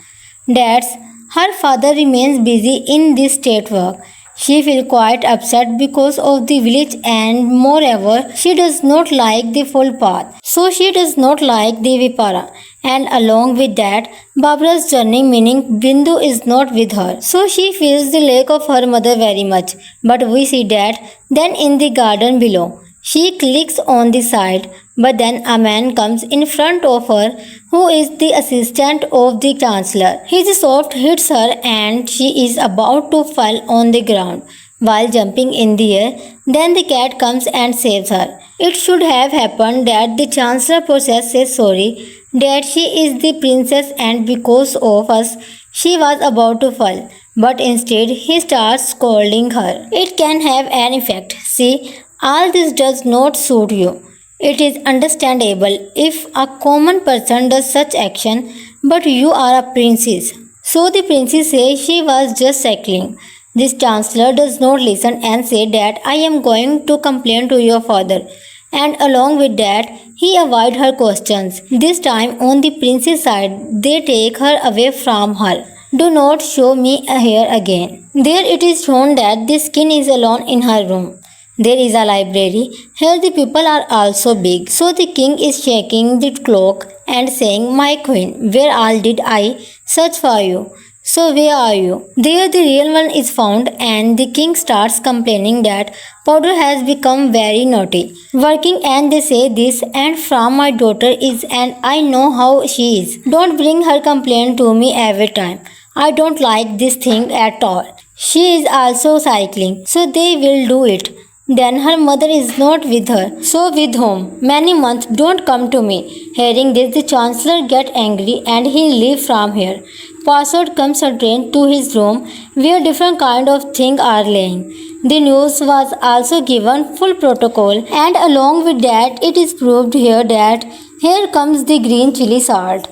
S1: That's her father remains busy in this state work. She feels quite upset because of the village and moreover she does not like the full path. So she does not like the Vipara. And along with that, Barbara's journey meaning Bindu is not with her. So she feels the lack of her mother very much. But we see that then in the garden below. She clicks on the side, but then a man comes in front of her who is the assistant of the chancellor. His sword hits her and she is about to fall on the ground while jumping in the air. Then the cat comes and saves her. It should have happened that the chancellor process says sorry, that she is the princess and because of us she was about to fall. But instead he starts scolding her. It can have an effect. See, all this does not suit you. It is understandable if a common person does such action, but you are a princess. So the princess says she was just cycling. This chancellor does not listen and say that I am going to complain to your father. And along with that, he avoid her questions. This time on the princess side, they take her away from her. Do not show me here again. There it is shown that the king is alone in her room. There is a library. Here the people are also big. So the king is shaking the clock and saying, my queen, where all did I search for you? So where are you? There the real one is found and the king starts complaining that Powder has become very naughty. Working and they say this and from my daughter is and I know how she is. Don't bring her complaint to me every time. I don't like this thing at all. She is also cycling, so they will do it. Then her mother is not with her. So with whom? Many months don't come to me. Hearing this, the chancellor get angry and he leaves from here. Password comes a train to his room where different kind of things are laying. The news was also given full protocol and along with that it is proved here that here comes the green chili salt.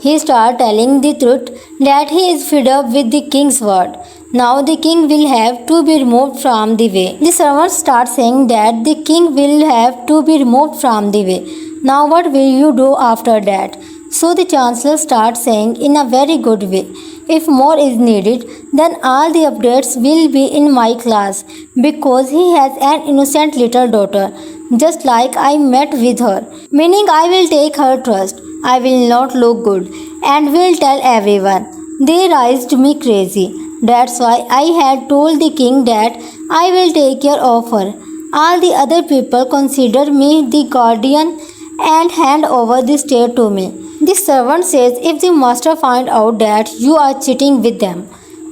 S1: He started telling the truth that he is fed up with the king's word. Now the king will have to be removed from the way. The servants start saying that the king will have to be removed from the way. Now what will you do after that? So the chancellor starts saying in a very good way, if more is needed, then all the updates will be in my class because he has an innocent little daughter, just like I met with her. Meaning I will take her trust. I will not look good and will tell everyone. They raised me crazy. That's why I had told the king that I will take care of her. All the other people consider me the guardian and hand over the state to me. The servant says if the master find out that you are cheating with them.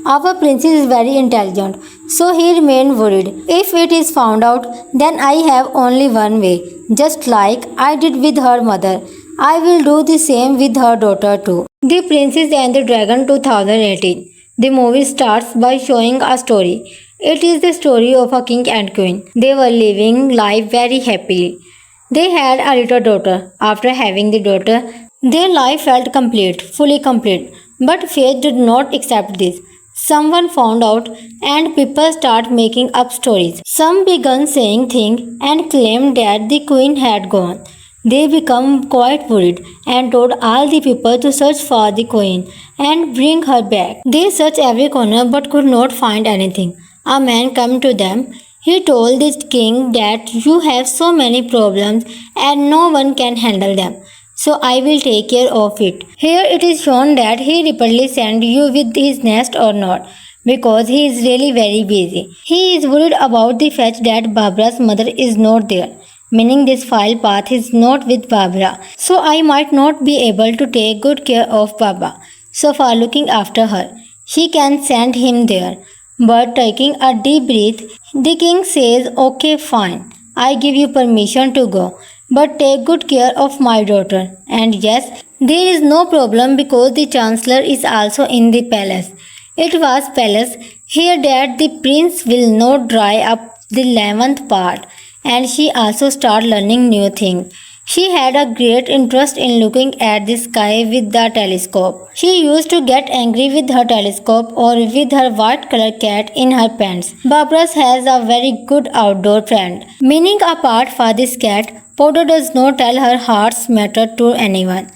S1: Our princess is very intelligent, so he remained worried. If it is found out, then I have only one way, just like I did with her mother. I will do the same with her daughter too. The Princess and the Dragon 2018. The movie starts by showing a story. It is the story of a king and queen. They were living life very happily. They had a little daughter. After having the daughter, their life felt complete, fully complete. But fate did not accept this. Someone found out and people start making up stories. Some began saying things and claimed that the queen had gone. They became quite worried and told all the people to search for the queen and bring her back. They searched every corner but could not find anything. A man came to them. He told the king that you have so many problems and no one can handle them. So I will take care of it. Here it is shown that he repeatedly sent you with his nest or not, because he is really very busy. He is worried about the fact that Barbara's mother is not there, meaning this file path is not with Barbara. So I might not be able to take good care of Baba. So for looking after her, she can send him there. But taking a deep breath, the king says, okay, fine. I give you permission to go, but take good care of my daughter. And yes, there is no problem because the chancellor is also in the palace. It was palace here that the prince will not dry up the 11th part, and she also start learning new things. She had a great interest in looking at the sky with the telescope. She used to get angry with her telescope or with her white-colored cat in her pants. Barbara has a very good outdoor friend. Meaning apart for this cat, Potter does not tell her heart's matter to anyone.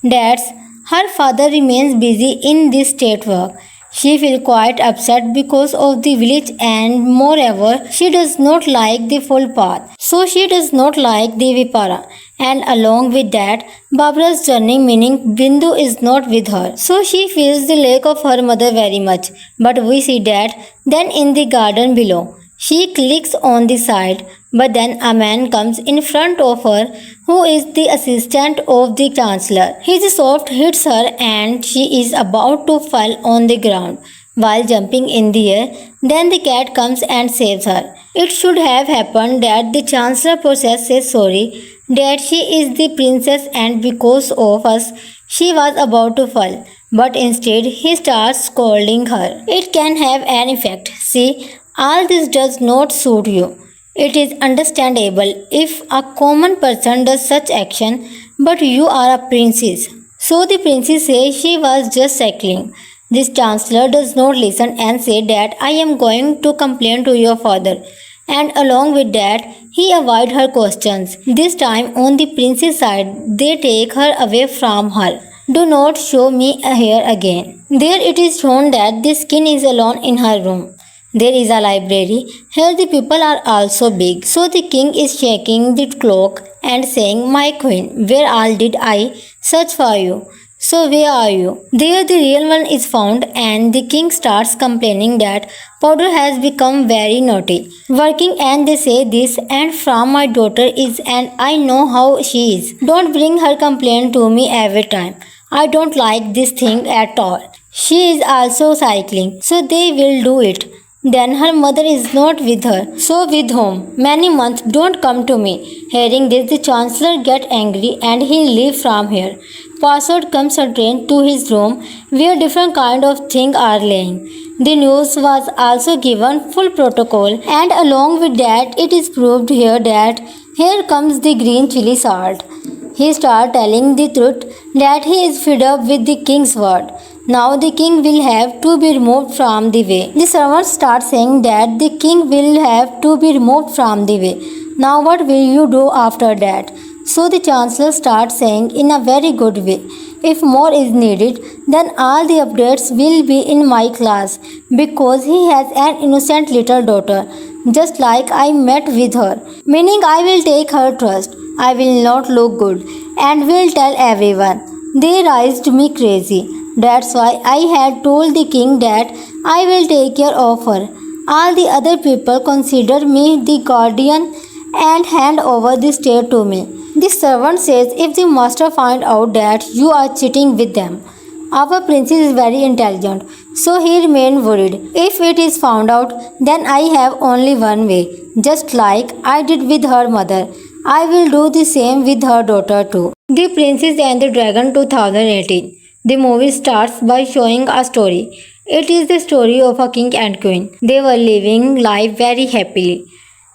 S1: That's her father remains busy in this state work. She feels quite upset because of the village and moreover she does not like the full path. So she does not like the Vipara. And along with that, Barbara's journey meaning Bindu is not with her. So she feels the lack of her mother very much. But we see that then in the garden below. She clicks on the side, but then a man comes in front of her who is the assistant of the chancellor. His sword hits her and she is about to fall on the ground while jumping in the air. Then the cat comes and saves her. It should have happened that the chancellor process says sorry, that she is the princess and because of us she was about to fall. But instead he starts scolding her. It can have an effect. See, all this does not suit you. It is understandable if a common person does such action, but you are a princess. So the princess says she was just cycling. This chancellor does not listen and say that I am going to complain to your father. And along with that, he avoids her questions. This time on the princess side, they take her away from her. Do not show me here again. There it is shown that the king is alone in her room. There is a library. Here the people are also big. So the king is shaking the clock and saying, my queen, where all did I search for you? So where are you? There the real one is found and the king starts complaining that Powder has become very naughty. Working and they say this and from my daughter is and I know how she is. Don't bring her complaint to me every time. I don't like this thing at all. She is also cycling. So they will do it. Then her mother is not with her. So with whom? Many months don't come to me. Hearing this, the chancellor get angry and he leave from here. Password comes a train to his room where different kind of things are laying. The news was also given full protocol and along with that it is proved here that here comes the green chili salt. He start telling the truth that he is fed up with the king's word. Now the king will have to be removed from the way. The servants start saying that the king will have to be removed from the way. Now what will you do after that? So the chancellor starts saying in a very good way. If more is needed, then all the updates will be in my class because he has an innocent little daughter, just like I met with her. Meaning I will take her trust. I will not look good and will tell everyone. They raised me crazy. That's why I had told the king that I will take care of her. All the other people consider me the guardian and hand over the state to me. The servant says if the master find out that you are cheating with them. Our princess is very intelligent, so he remained worried. If it is found out, then I have only one way, just like I did with her mother. I will do the same with her daughter too. The Princess and the Dragon 2018. The movie starts by showing a story. It is the story of a king and queen. They were living life very happily.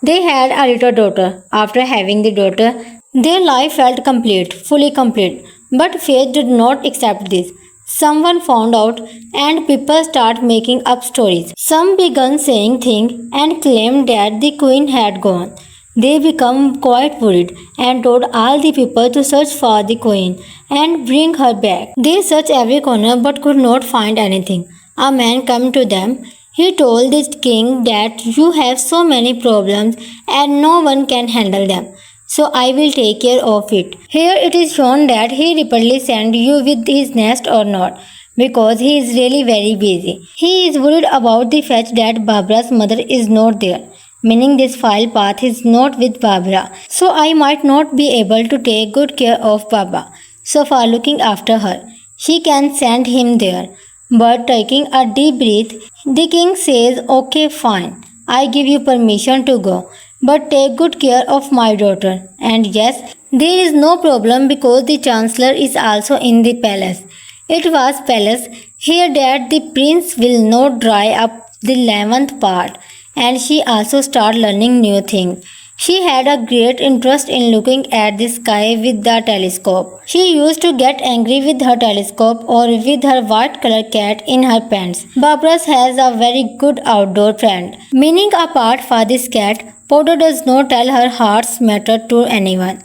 S1: They had a little daughter. After having the daughter, their life felt complete, fully complete. But fate did not accept this. Someone found out and people start making up stories. Some began saying things and claimed that the queen had gone. They became quite worried and told all the people to search for the queen and bring her back. They searched every corner but could not find anything. A man came to them. He told the king that you have so many problems and no one can handle them. So I will take care of it. Here it is shown that he repeatedly sent you with his nest or not, because he is really very busy. He is worried about the fact that Barbara's mother is not there, meaning this file path is not with Barbara. So I might not be able to take good care of Baba. So for looking after her, she can send him there. But taking a deep breath, the king says, okay, fine. I give you permission to go, but take good care of my daughter. And yes, there is no problem because the chancellor is also in the palace. It was palace here that the prince will not dry up the 11th part, and she also start learning new things. She had a great interest in looking at the sky with the telescope. She used to get angry with her telescope or with her white color cat in her pants. Barbara has a very good outdoor friend. Meaning apart for this cat, Potter does not tell her heart's matter to anyone.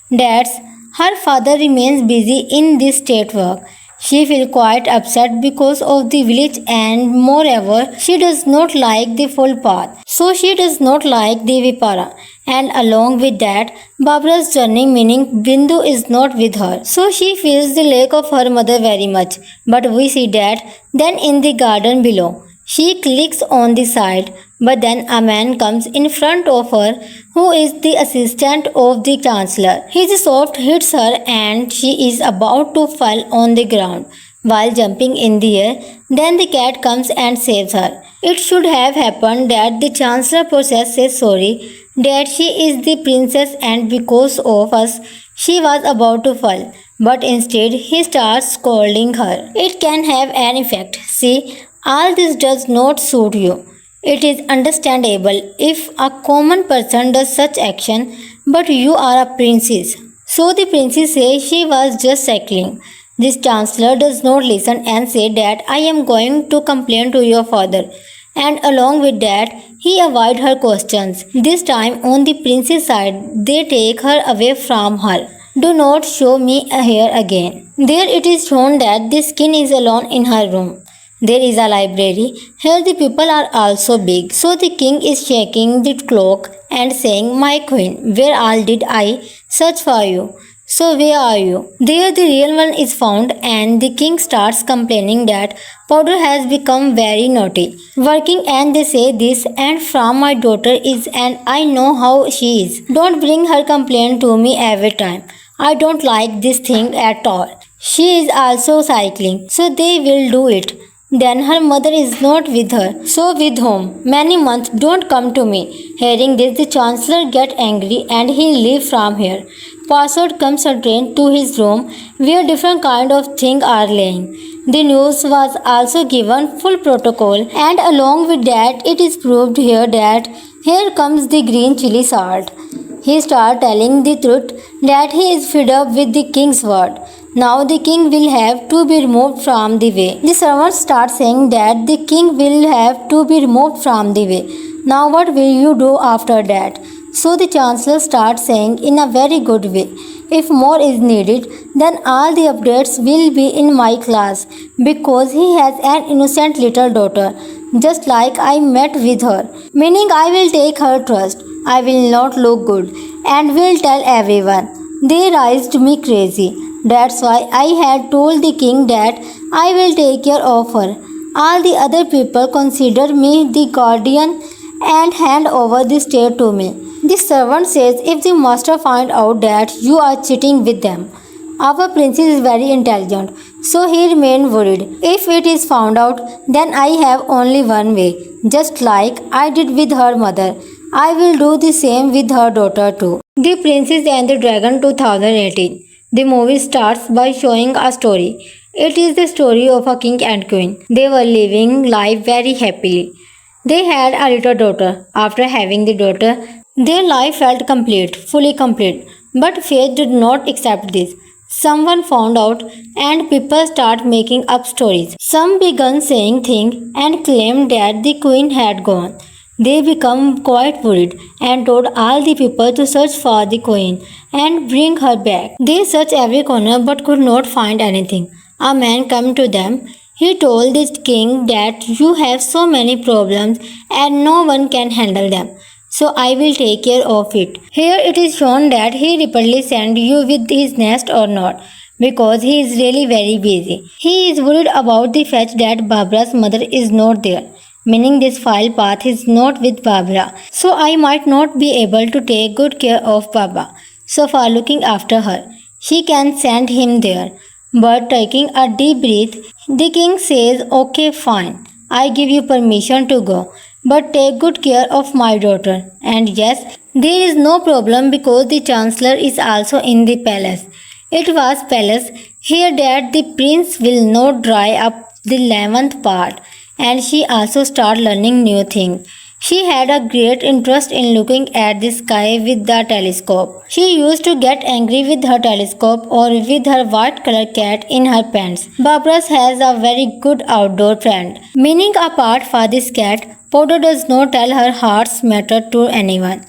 S1: That's her father remains busy in this state work. She feels quite upset because of the village and moreover she does not like the full path. So she does not like the Vipara. And along with that, Barbara's journey meaning Bindu is not with her. So she feels the lack of her mother very much. But we see that then in the garden below. She clicks on the side, but then a man comes in front of her who is the assistant of the chancellor. His sword hits her and she is about to fall on the ground while jumping in the air. Then the cat comes and saves her. It should have happened that the chancellor process says sorry, that she is the princess and because of us she was about to fall. But instead he starts scolding her. It can have an effect. See, all this does not suit you. It is understandable if a common person does such action, but you are a princess. So the princess says she was just cycling. This chancellor does not listen and say that I am going to complain to your father. And along with that, he avoid her questions. This time on the princess side, they take her away from her. Do not show me here again. There it is shown that the king is alone in her room. There is a library. Here the people are also big. So the king is shaking the cloak and saying, my queen, where all did I search for you? So where are you? There the real one is found and the king starts complaining that Potter has become very naughty. Working and they say this and from my daughter is and I know how she is. Don't bring her complaint to me every time. I don't like this thing at all. She is also cycling, so they will do it. Then her mother is not with her, so with whom? Many months don't come to me. Hearing this, the chancellor get angry and he leave from here. Password comes a train to his room where different kind of things are laying. The news was also given full protocol and along with that it is proved here that here comes the green chili salt. He started telling the truth that he is fed up with the king's word. Now the king will have to be removed from the way. The servants start saying that the king will have to be removed from the way. Now what will you do after that? So the chancellor starts saying in a very good way. If more is needed, then all the updates will be in my class because he has an innocent little daughter, just like I met with her. Meaning I will take her trust. I will not look good and will tell everyone. They raised me crazy. That's why I had told the king that I will take care of her. All the other people consider me the guardian and hand over the state to me. The servant says if the master find out that you are cheating with them. Our princess is very intelligent, so he remained worried. If it is found out, then I have only one way. Just like I did with her mother, I will do the same with her daughter too. The Princess and the Dragon 2018. The movie starts by showing a story. It is the story of a king and queen. They were living life very happily. They had a little daughter. After having the daughter, their life felt complete, fully complete. But fate did not accept this. Someone found out and people start making up stories. Some began saying things and claimed that the queen had gone. They became quite worried and told all the people to search for the queen and bring her back. They searched every corner but could not find anything. A man came to them. He told the king that you have so many problems and no one can handle them. So I will take care of it. Here it is shown that he repeatedly sent you with his nest or not, because he is really very busy. He is worried about the fact that Barbara's mother is not there, meaning this file path is not with Barbara. So I might not be able to take good care of Baba. So for looking after her, she can send him there. But taking a deep breath, the king says, okay, fine. I give you permission to go, but take good care of my daughter. And yes, there is no problem because the chancellor is also in the palace. It was palace here that the prince will not dry up the 11th part, and she also start learning new things. She had a great interest in looking at the sky with the telescope. She used to get angry with her telescope or with her white colored cat in her pants. Barbara has a very good outdoor friend. Meaning apart for this cat, Powder does not tell her heart's matter to anyone.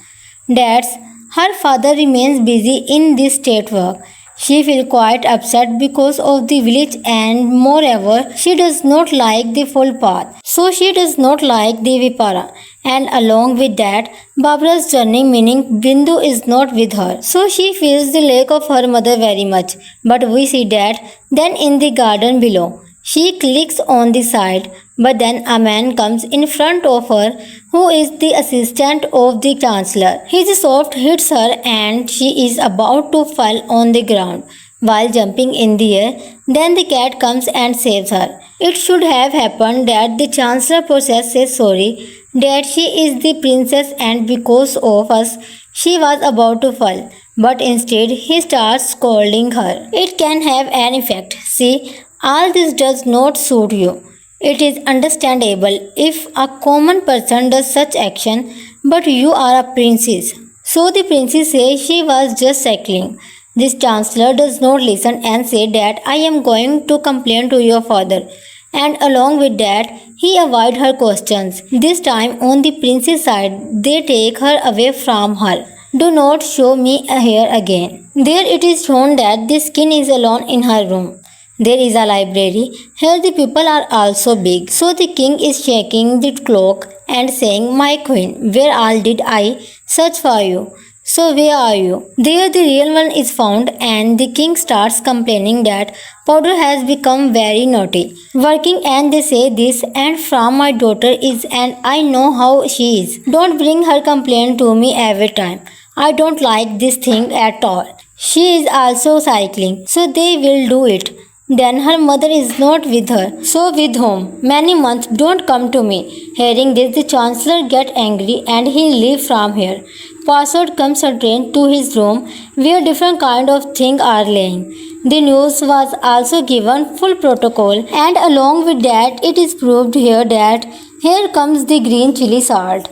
S1: That's her father remains busy in this state work. She feels quite upset because of the village and moreover she does not like the full path. So she does not like the Vipara. And along with that, Barbara's journey meaning Bindu is not with her. So she feels the lack of her mother very much. But we see that then in the garden below. She clicks on the side, but then a man comes in front of her who is the assistant of the chancellor. His sword hits her and she is about to fall on the ground while jumping in the air. Then the cat comes and saves her. It should have happened that the chancellor process says sorry, that she is the princess and because of us she was about to fall. But instead he starts scolding her. It can have an effect. See, all this does not suit you. It is understandable if a common person does such action, but you are a princess. So the princess says she was just cycling. This chancellor does not listen and say that I am going to complain to your father. And along with that, he avoid her questions. This time on the princess side, they take her away from her. Do not show me here again. There it is shown that the king is alone in her room. There is a library. Here the people are also big. So the king is shaking the clock and saying, my queen, where all did I search for you? So where are you? There the real one is found and the king starts complaining that Powder has become very naughty. Working and they say this and from my daughter is and I know how she is. Don't bring her complaint to me every time. I don't like this thing at all. She is also cycling. So they will do it. Then her mother is not with her. So with whom? Many months don't come to me. Hearing this, the chancellor get angry and he leave from here. Password comes a train to his room where different kind of things are laying. The news was also given full protocol and along with that it is proved here that here comes the green chili salt.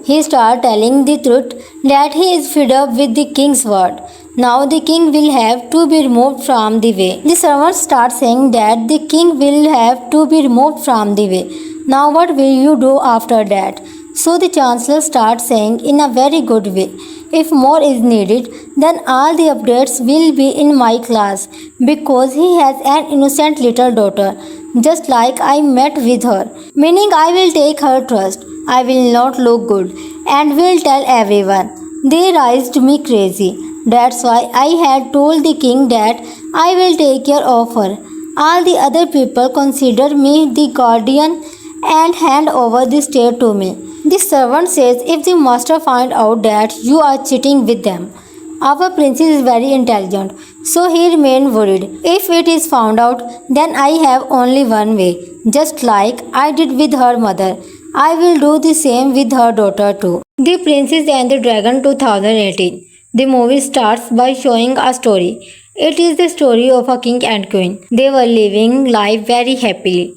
S1: He start telling the truth that he is fed up with the king's word. Now the king will have to be removed from the way. The servants start saying that the king will have to be removed from the way. Now what will you do after that? So the chancellor starts saying in a very good way, if more is needed, then all the updates will be in my class because he has an innocent little daughter, just like I met with her. Meaning I will take her trust. I will not look good and will tell everyone. They raised me crazy. That's why I had told the king that I will take care of her. All the other people consider me the guardian and hand over the state to me. The servant says if the master find out that you are cheating with them. Our princess is very intelligent, so he remained worried. If it is found out, then I have only one way. Just like I did with her mother, I will do the same with her daughter too. The Princess and the Dragon 2018. The movie starts by showing a story. It is the story of a king and queen. They were living life very happily.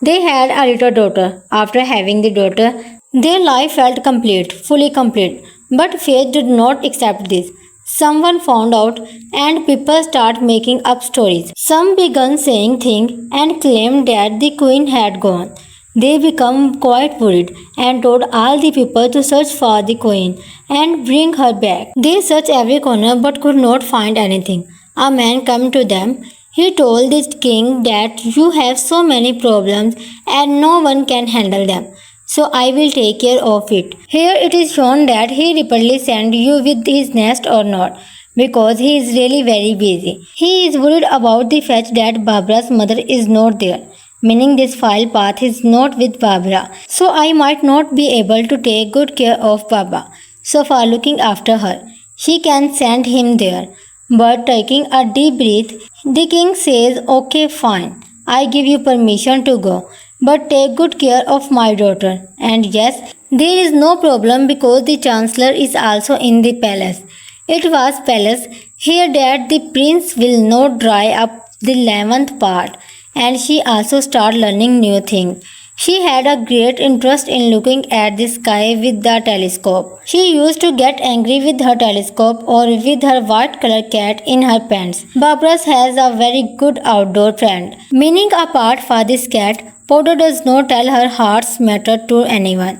S1: They had a little daughter. After having the daughter, their life felt complete, fully complete. But fate did not accept this. Someone found out and people start making up stories. Some began saying things and claimed that the queen had gone. They became quite worried and told all the people to search for the queen and bring her back. They searched every corner but could not find anything. A man came to them. He told the king that you have so many problems and no one can handle them. So I will take care of it. Here it is shown that he repeatedly sent you with his nest or not, because he is really very busy. He is worried about the fact that Barbara's mother is not there, meaning this file path is not with Barbara. So I might not be able to take good care of Baba. So for looking after her, she can send him there. But taking a deep breath, the king says, okay, fine. I give you permission to go, but take good care of my daughter. And yes, there is no problem because the chancellor is also in the palace. It was palace here that the prince will not dry up the 11th part, and she also start learning new things. She had a great interest in looking at the sky with the telescope. She used to get angry with her telescope or with her white-colored cat in her pants. Barbara has a very good outdoor friend. Meaning apart for this cat, Potter does not tell her heart's matter to anyone.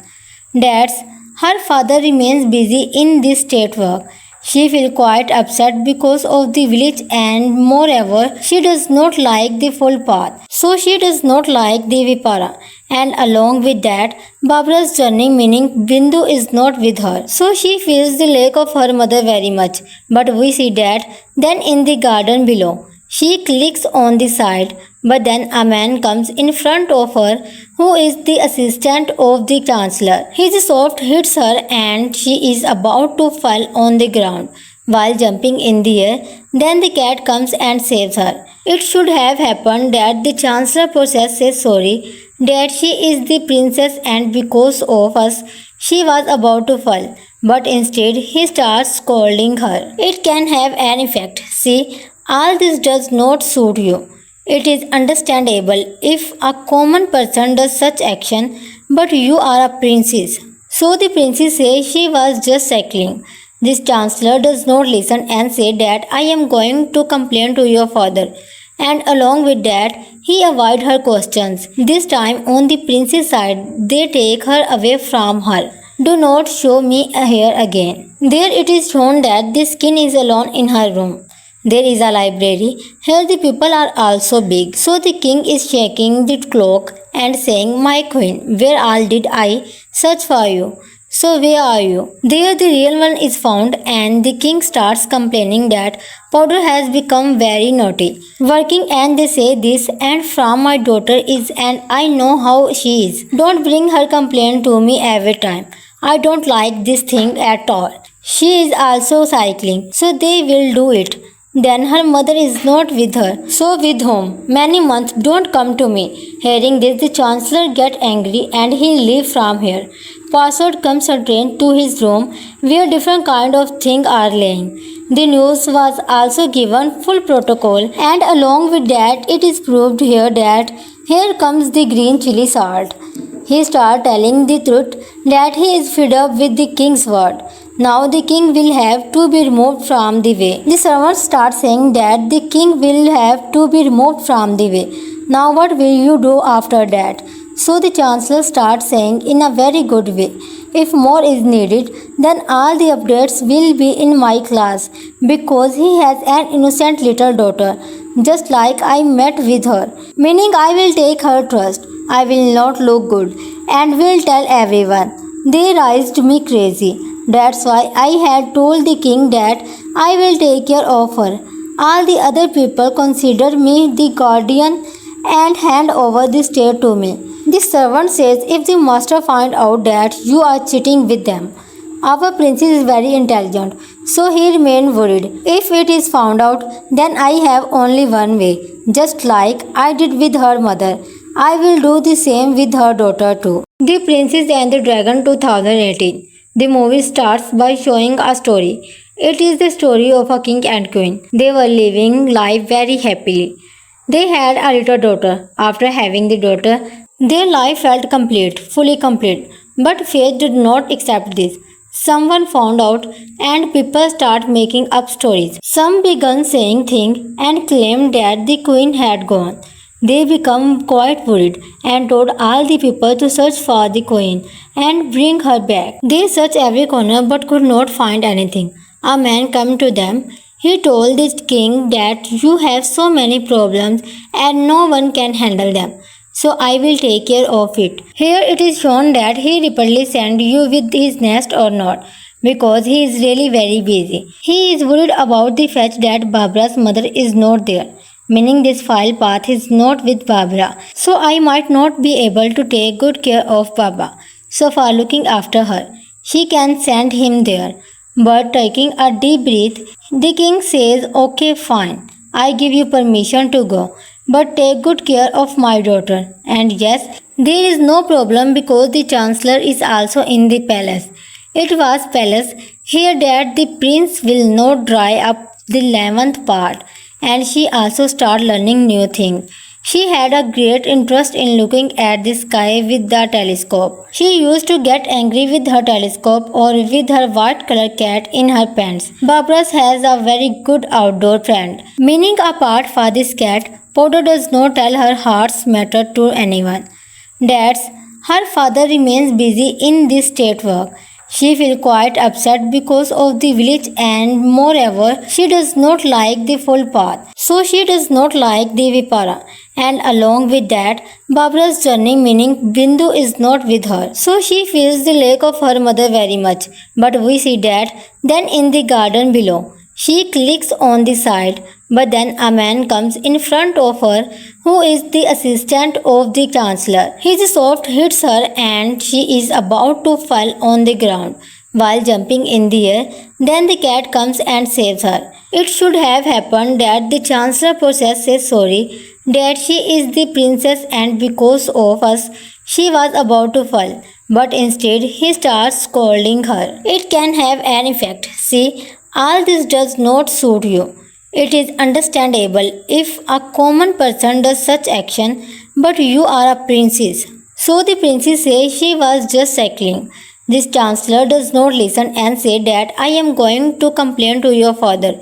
S1: That's her father remains busy in this state work. She feels quite upset because of the village and moreover, she does not like the full path. So she does not like the Vipara. And along with that, Barbara's journey meaning Bindu is not with her. So she feels the lack of her mother very much. But we see that then in the garden below. She clicks on the side, but then a man comes in front of her who is the assistant of the chancellor. His sword hits her and she is about to fall on the ground while jumping in the air. Then the cat comes and saves her. It should have happened that the chancellor process says sorry, that she is the princess and because of us she was about to fall. But instead he starts scolding her. It can have an effect. See, all this does not suit you. It is understandable if a common person does such action, but you are a princess. So the princess says she was just cycling. This chancellor does not listen and say that I am going to complain to your father. And along with that, he avoids her questions. This time on the princess side, they take her away from her. Do not show me here again. There it is shown that the king is alone in her room. There is a library. Here the people are also big. So the king is shaking the clock and saying, my queen, where all did I search for you? So where are you? There the real one is found and the king starts complaining that Powder has become very naughty. Working and they say this and from my daughter is and I know how she is. Don't bring her complaint to me every time. I don't like this thing at all. She is also cycling. So they will do it. Then her mother is not with her. So with whom? Many months don't come to me. Hearing this, the chancellor get angry and he leave from here. Password comes a train to his room where different kind of things are laying. The news was also given full protocol and along with that it is proved here that here comes the green chili salt. He start telling the truth that he is fed up with the king's word. Now the king will have to be removed from the way. The servants start saying that the king will have to be removed from the way. Now what will you do after that? So the chancellor starts saying in a very good way. If more is needed, then all the updates will be in my class because he has an innocent little daughter, just like I met with her. Meaning I will take her trust. I will not look good and will tell everyone. They raised me crazy. That's why I had told the king that I will take care of her. All the other people consider me the guardian and hand over the state to me. The servant says if the master find out that you are cheating with them. Our princess is very intelligent, so he remained worried. If it is found out, then I have only one way, just like I did with her mother. I will do the same with her daughter too. The Princess and the Dragon 2018. The movie starts by showing a story. It is the story of a king and queen. They were living life very happily. They had a little daughter. After having the daughter, their life felt complete, fully complete. But fate did not accept this. Someone found out and people start making up stories. Some began saying things and claimed that the queen had gone. They became quite worried and told all the people to search for the queen and bring her back. They searched every corner but could not find anything. A man came to them. He told the king that you have so many problems and no one can handle them. So I will take care of it. Here it is shown that he repeatedly sent you with his nest or not, because he is really very busy. He is worried about the fact that Barbara's mother is not there, meaning this file path is not with Barbara. So I might not be able to take good care of Baba. So for looking after her, she can send him there. But taking a deep breath, the king says, okay, fine. I give you permission to go, but take good care of my daughter. And yes, there is no problem because the chancellor is also in the palace. It was palace here that the prince will not dry up the 11th part, and she also start learning new things. She had a great interest in looking at the sky with the telescope. She used to get angry with her telescope or with her white color cat in her pants. Barbara has a very good outdoor friend. Meaning apart for this cat, Potter does not tell her heart's matter to anyone. That's her father remains busy in this state work. She feels quite upset because of the village and moreover she does not like the full path. So she does not like the Vipara. And along with that, Barbara's journey meaning Bindu is not with her. So she feels the lack of her mother very much. But we see that then in the garden below. She clicks on the side, but then a man comes in front of her who is the assistant of the chancellor. His sword hits her and she is about to fall on the ground while jumping in the air. Then the cat comes and saves her. It should have happened that the chancellor process says sorry, that she is the princess and because of us she was about to fall. But instead he starts scolding her. It can have an effect. See, all this does not suit you. It is understandable if a common person does such action, but you are a princess. So the princess says she was just cycling. This chancellor does not listen and say that I am going to complain to your father.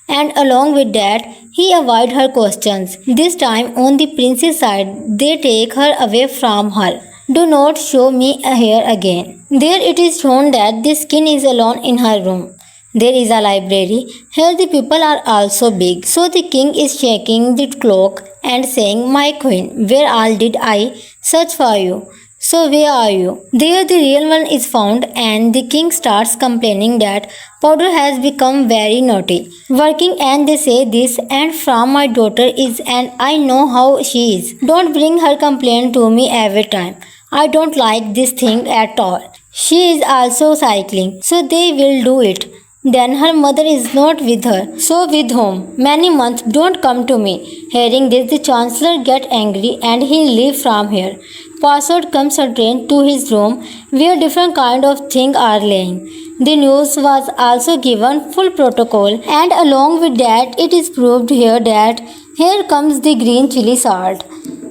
S1: And along with that, he avoid her questions. This time on the princess side, they take her away from her. Do not show me here again. There it is shown that the king is alone in her room. There is a library. Here the people are also big. So the king is shaking the cloak and saying, my queen, where all did I search for you? So where are you? There the real one is found and the king starts complaining that Powder has become very naughty. Working and they say this and from my daughter is and I know how she is. Don't bring her complaint to me every time. I don't like this thing at all. She is also cycling, so they will do it. Then her mother is not with her, so with whom? Many months don't come to me. Hearing this, the chancellor get angry and he leave from here. Password comes a train to his room where different kind of things are laying. The news was also given full protocol and along with that it is proved here that here comes the green chili salt.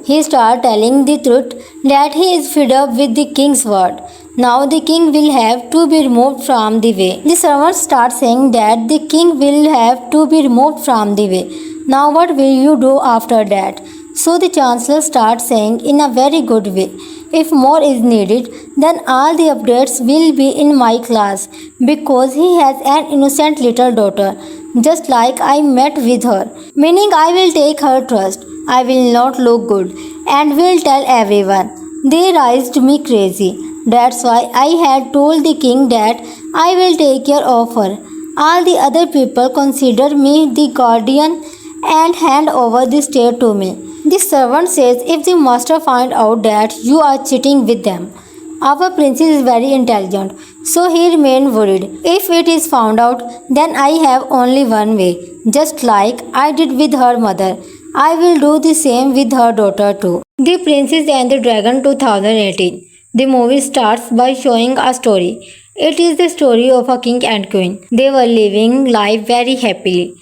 S1: He started telling the truth that he is fed up with the king's word. Now the king will have to be removed from the way. The servants start saying that the king will have to be removed from the way. Now what will you do after that? So the chancellor starts saying in a very good way. If more is needed, then all the updates will be in my class because he has an innocent little daughter, just like I met with her. Meaning I will take her trust. I will not look good and will tell everyone. They raised me crazy. That's why I had told the king that I will take care of her. All the other people consider me the guardian and hand over the state to me. The servant says if the master find out that you are cheating with them. Our princess is very intelligent, so he remained worried. If it is found out, then I have only one way. Just like I did with her mother, I will do the same with her daughter too. The Princess and the Dragon 2018. The movie starts by showing a story. It is the story of a king and queen. They were living life very happily.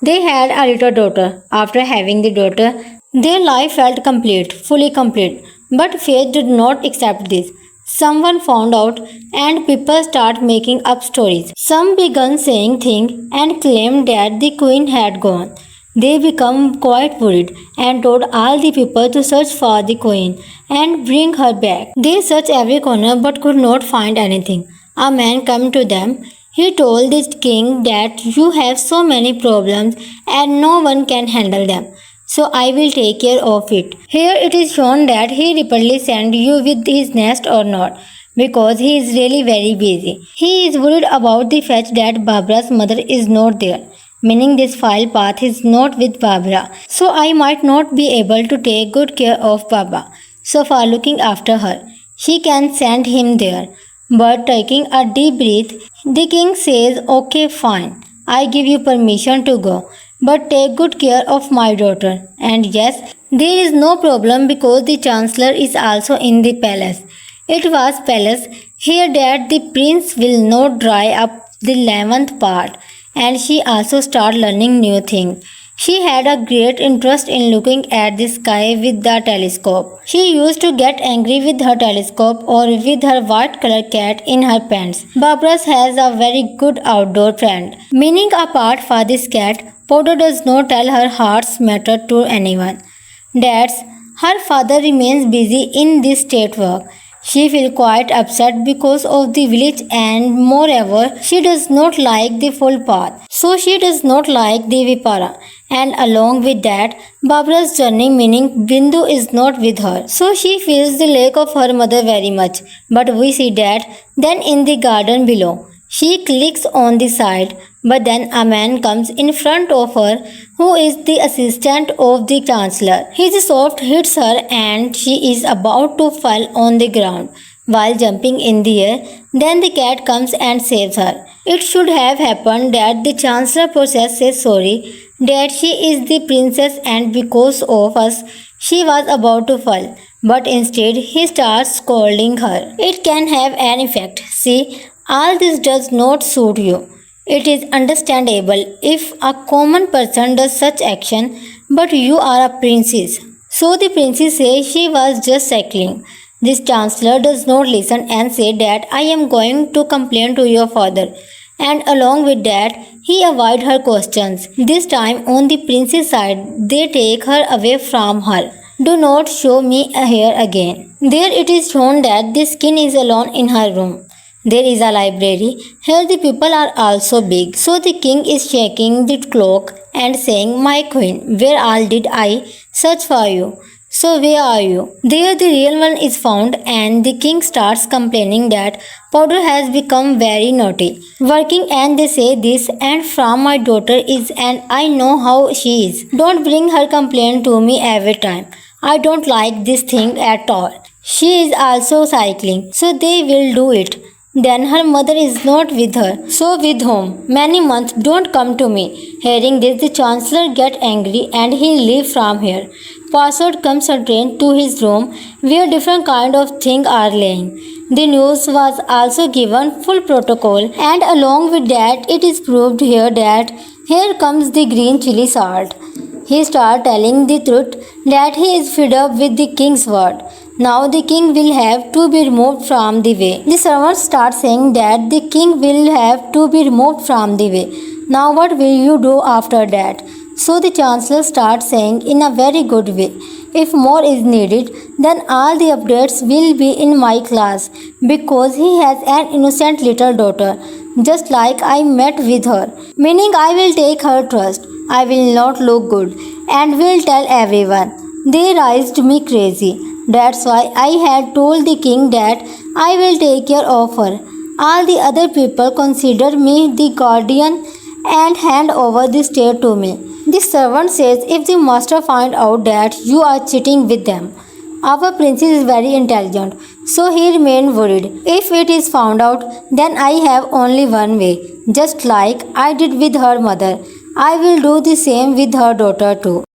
S1: They had a little daughter. After having the daughter, their life felt complete, fully complete. But fate did not accept this. Someone found out and people start making up stories. Some began saying things and claimed that the queen had gone. They became quite worried and told all the people to search for the queen and bring her back. They searched every corner but could not find anything. A man came to them. He told the king that you have so many problems and no one can handle them. So I will take care of it. Here it is shown that he repeatedly sent you with his nest or not, because he is really very busy. He is worried about the fact that Barbara's mother is not there, meaning this file path is not with Barbara. So I might not be able to take good care of Baba. So for looking after her, she can send him there. But taking a deep breath, the king says, okay, fine. I give you permission to go, but take good care of my daughter. And yes, there is no problem because the chancellor is also in the palace. It was palace here that the prince will not dry up the 11th part, and she also start learning new things. She had a great interest in looking at the sky with the telescope. She used to get angry with her telescope or with her white colored cat in her pants. Barbara has a very good outdoor friend. Meaning apart for this cat, Potter does not tell her heart's matter to anyone. That's her father remains busy in this state work. She feels quite upset because of the village and moreover, she does not like the full path. So she does not like the Vipara. And along with that, Barbara's journey meaning Bindu is not with her. So she feels the lack of her mother very much. But we see that then in the garden below. She clicks on the side, but then a man comes in front of her who is the assistant of the chancellor. His sword hits her and she is about to fall on the ground while jumping in the air. Then the cat comes and saves her. It should have happened that the chancellor process says sorry, that she is the princess and because of us she was about to fall. But instead he starts scolding her. It can have an effect. See, all this does not suit you. It is understandable if a common person does such action, but you are a princess. So the princess says she was just cycling. This chancellor does not listen and say that I am going to complain to your father. And along with that, he avoids her questions. This time on the princess side, they take her away from her. Do not show me here again. There it is shown that the king is alone in her room. There is a library. Here the people are also big. So the king is shaking the clock and saying, my queen, where all did I search for you? So where are you? There the real one is found and the king starts complaining that Powder has become very naughty. Working and they say this and from my daughter is and I know how she is. Don't bring her complaint to me every time. I don't like this thing at all. She is also cycling. So they will do it. Then her mother is not with her. So with whom? Many months don't come to me. Hearing this, the chancellor gets angry and he leaves from here. Password comes a train to his room where different kind of things are laying. The news was also given full protocol and along with that it is proved here that here comes the green chili salt. He starts telling the truth that he is fed up with the king's word. Now the king will have to be removed from the way. The servants start saying that the king will have to be removed from the way. Now what will you do after that? So the chancellor starts saying in a very good way, if more is needed, then all the updates will be in my class because he has an innocent little daughter, just like I met with her. Meaning I will take her trust. I will not look good and will tell everyone. They raised me crazy. That's why I had told the king that I will take care of her. All the other people consider me the guardian and hand over the state to me. The servant says if the master find out that you are cheating with them. Our princess is very intelligent, so he remained worried. If it is found out, then I have only one way. Just like I did with her mother, I will do the same with her daughter too.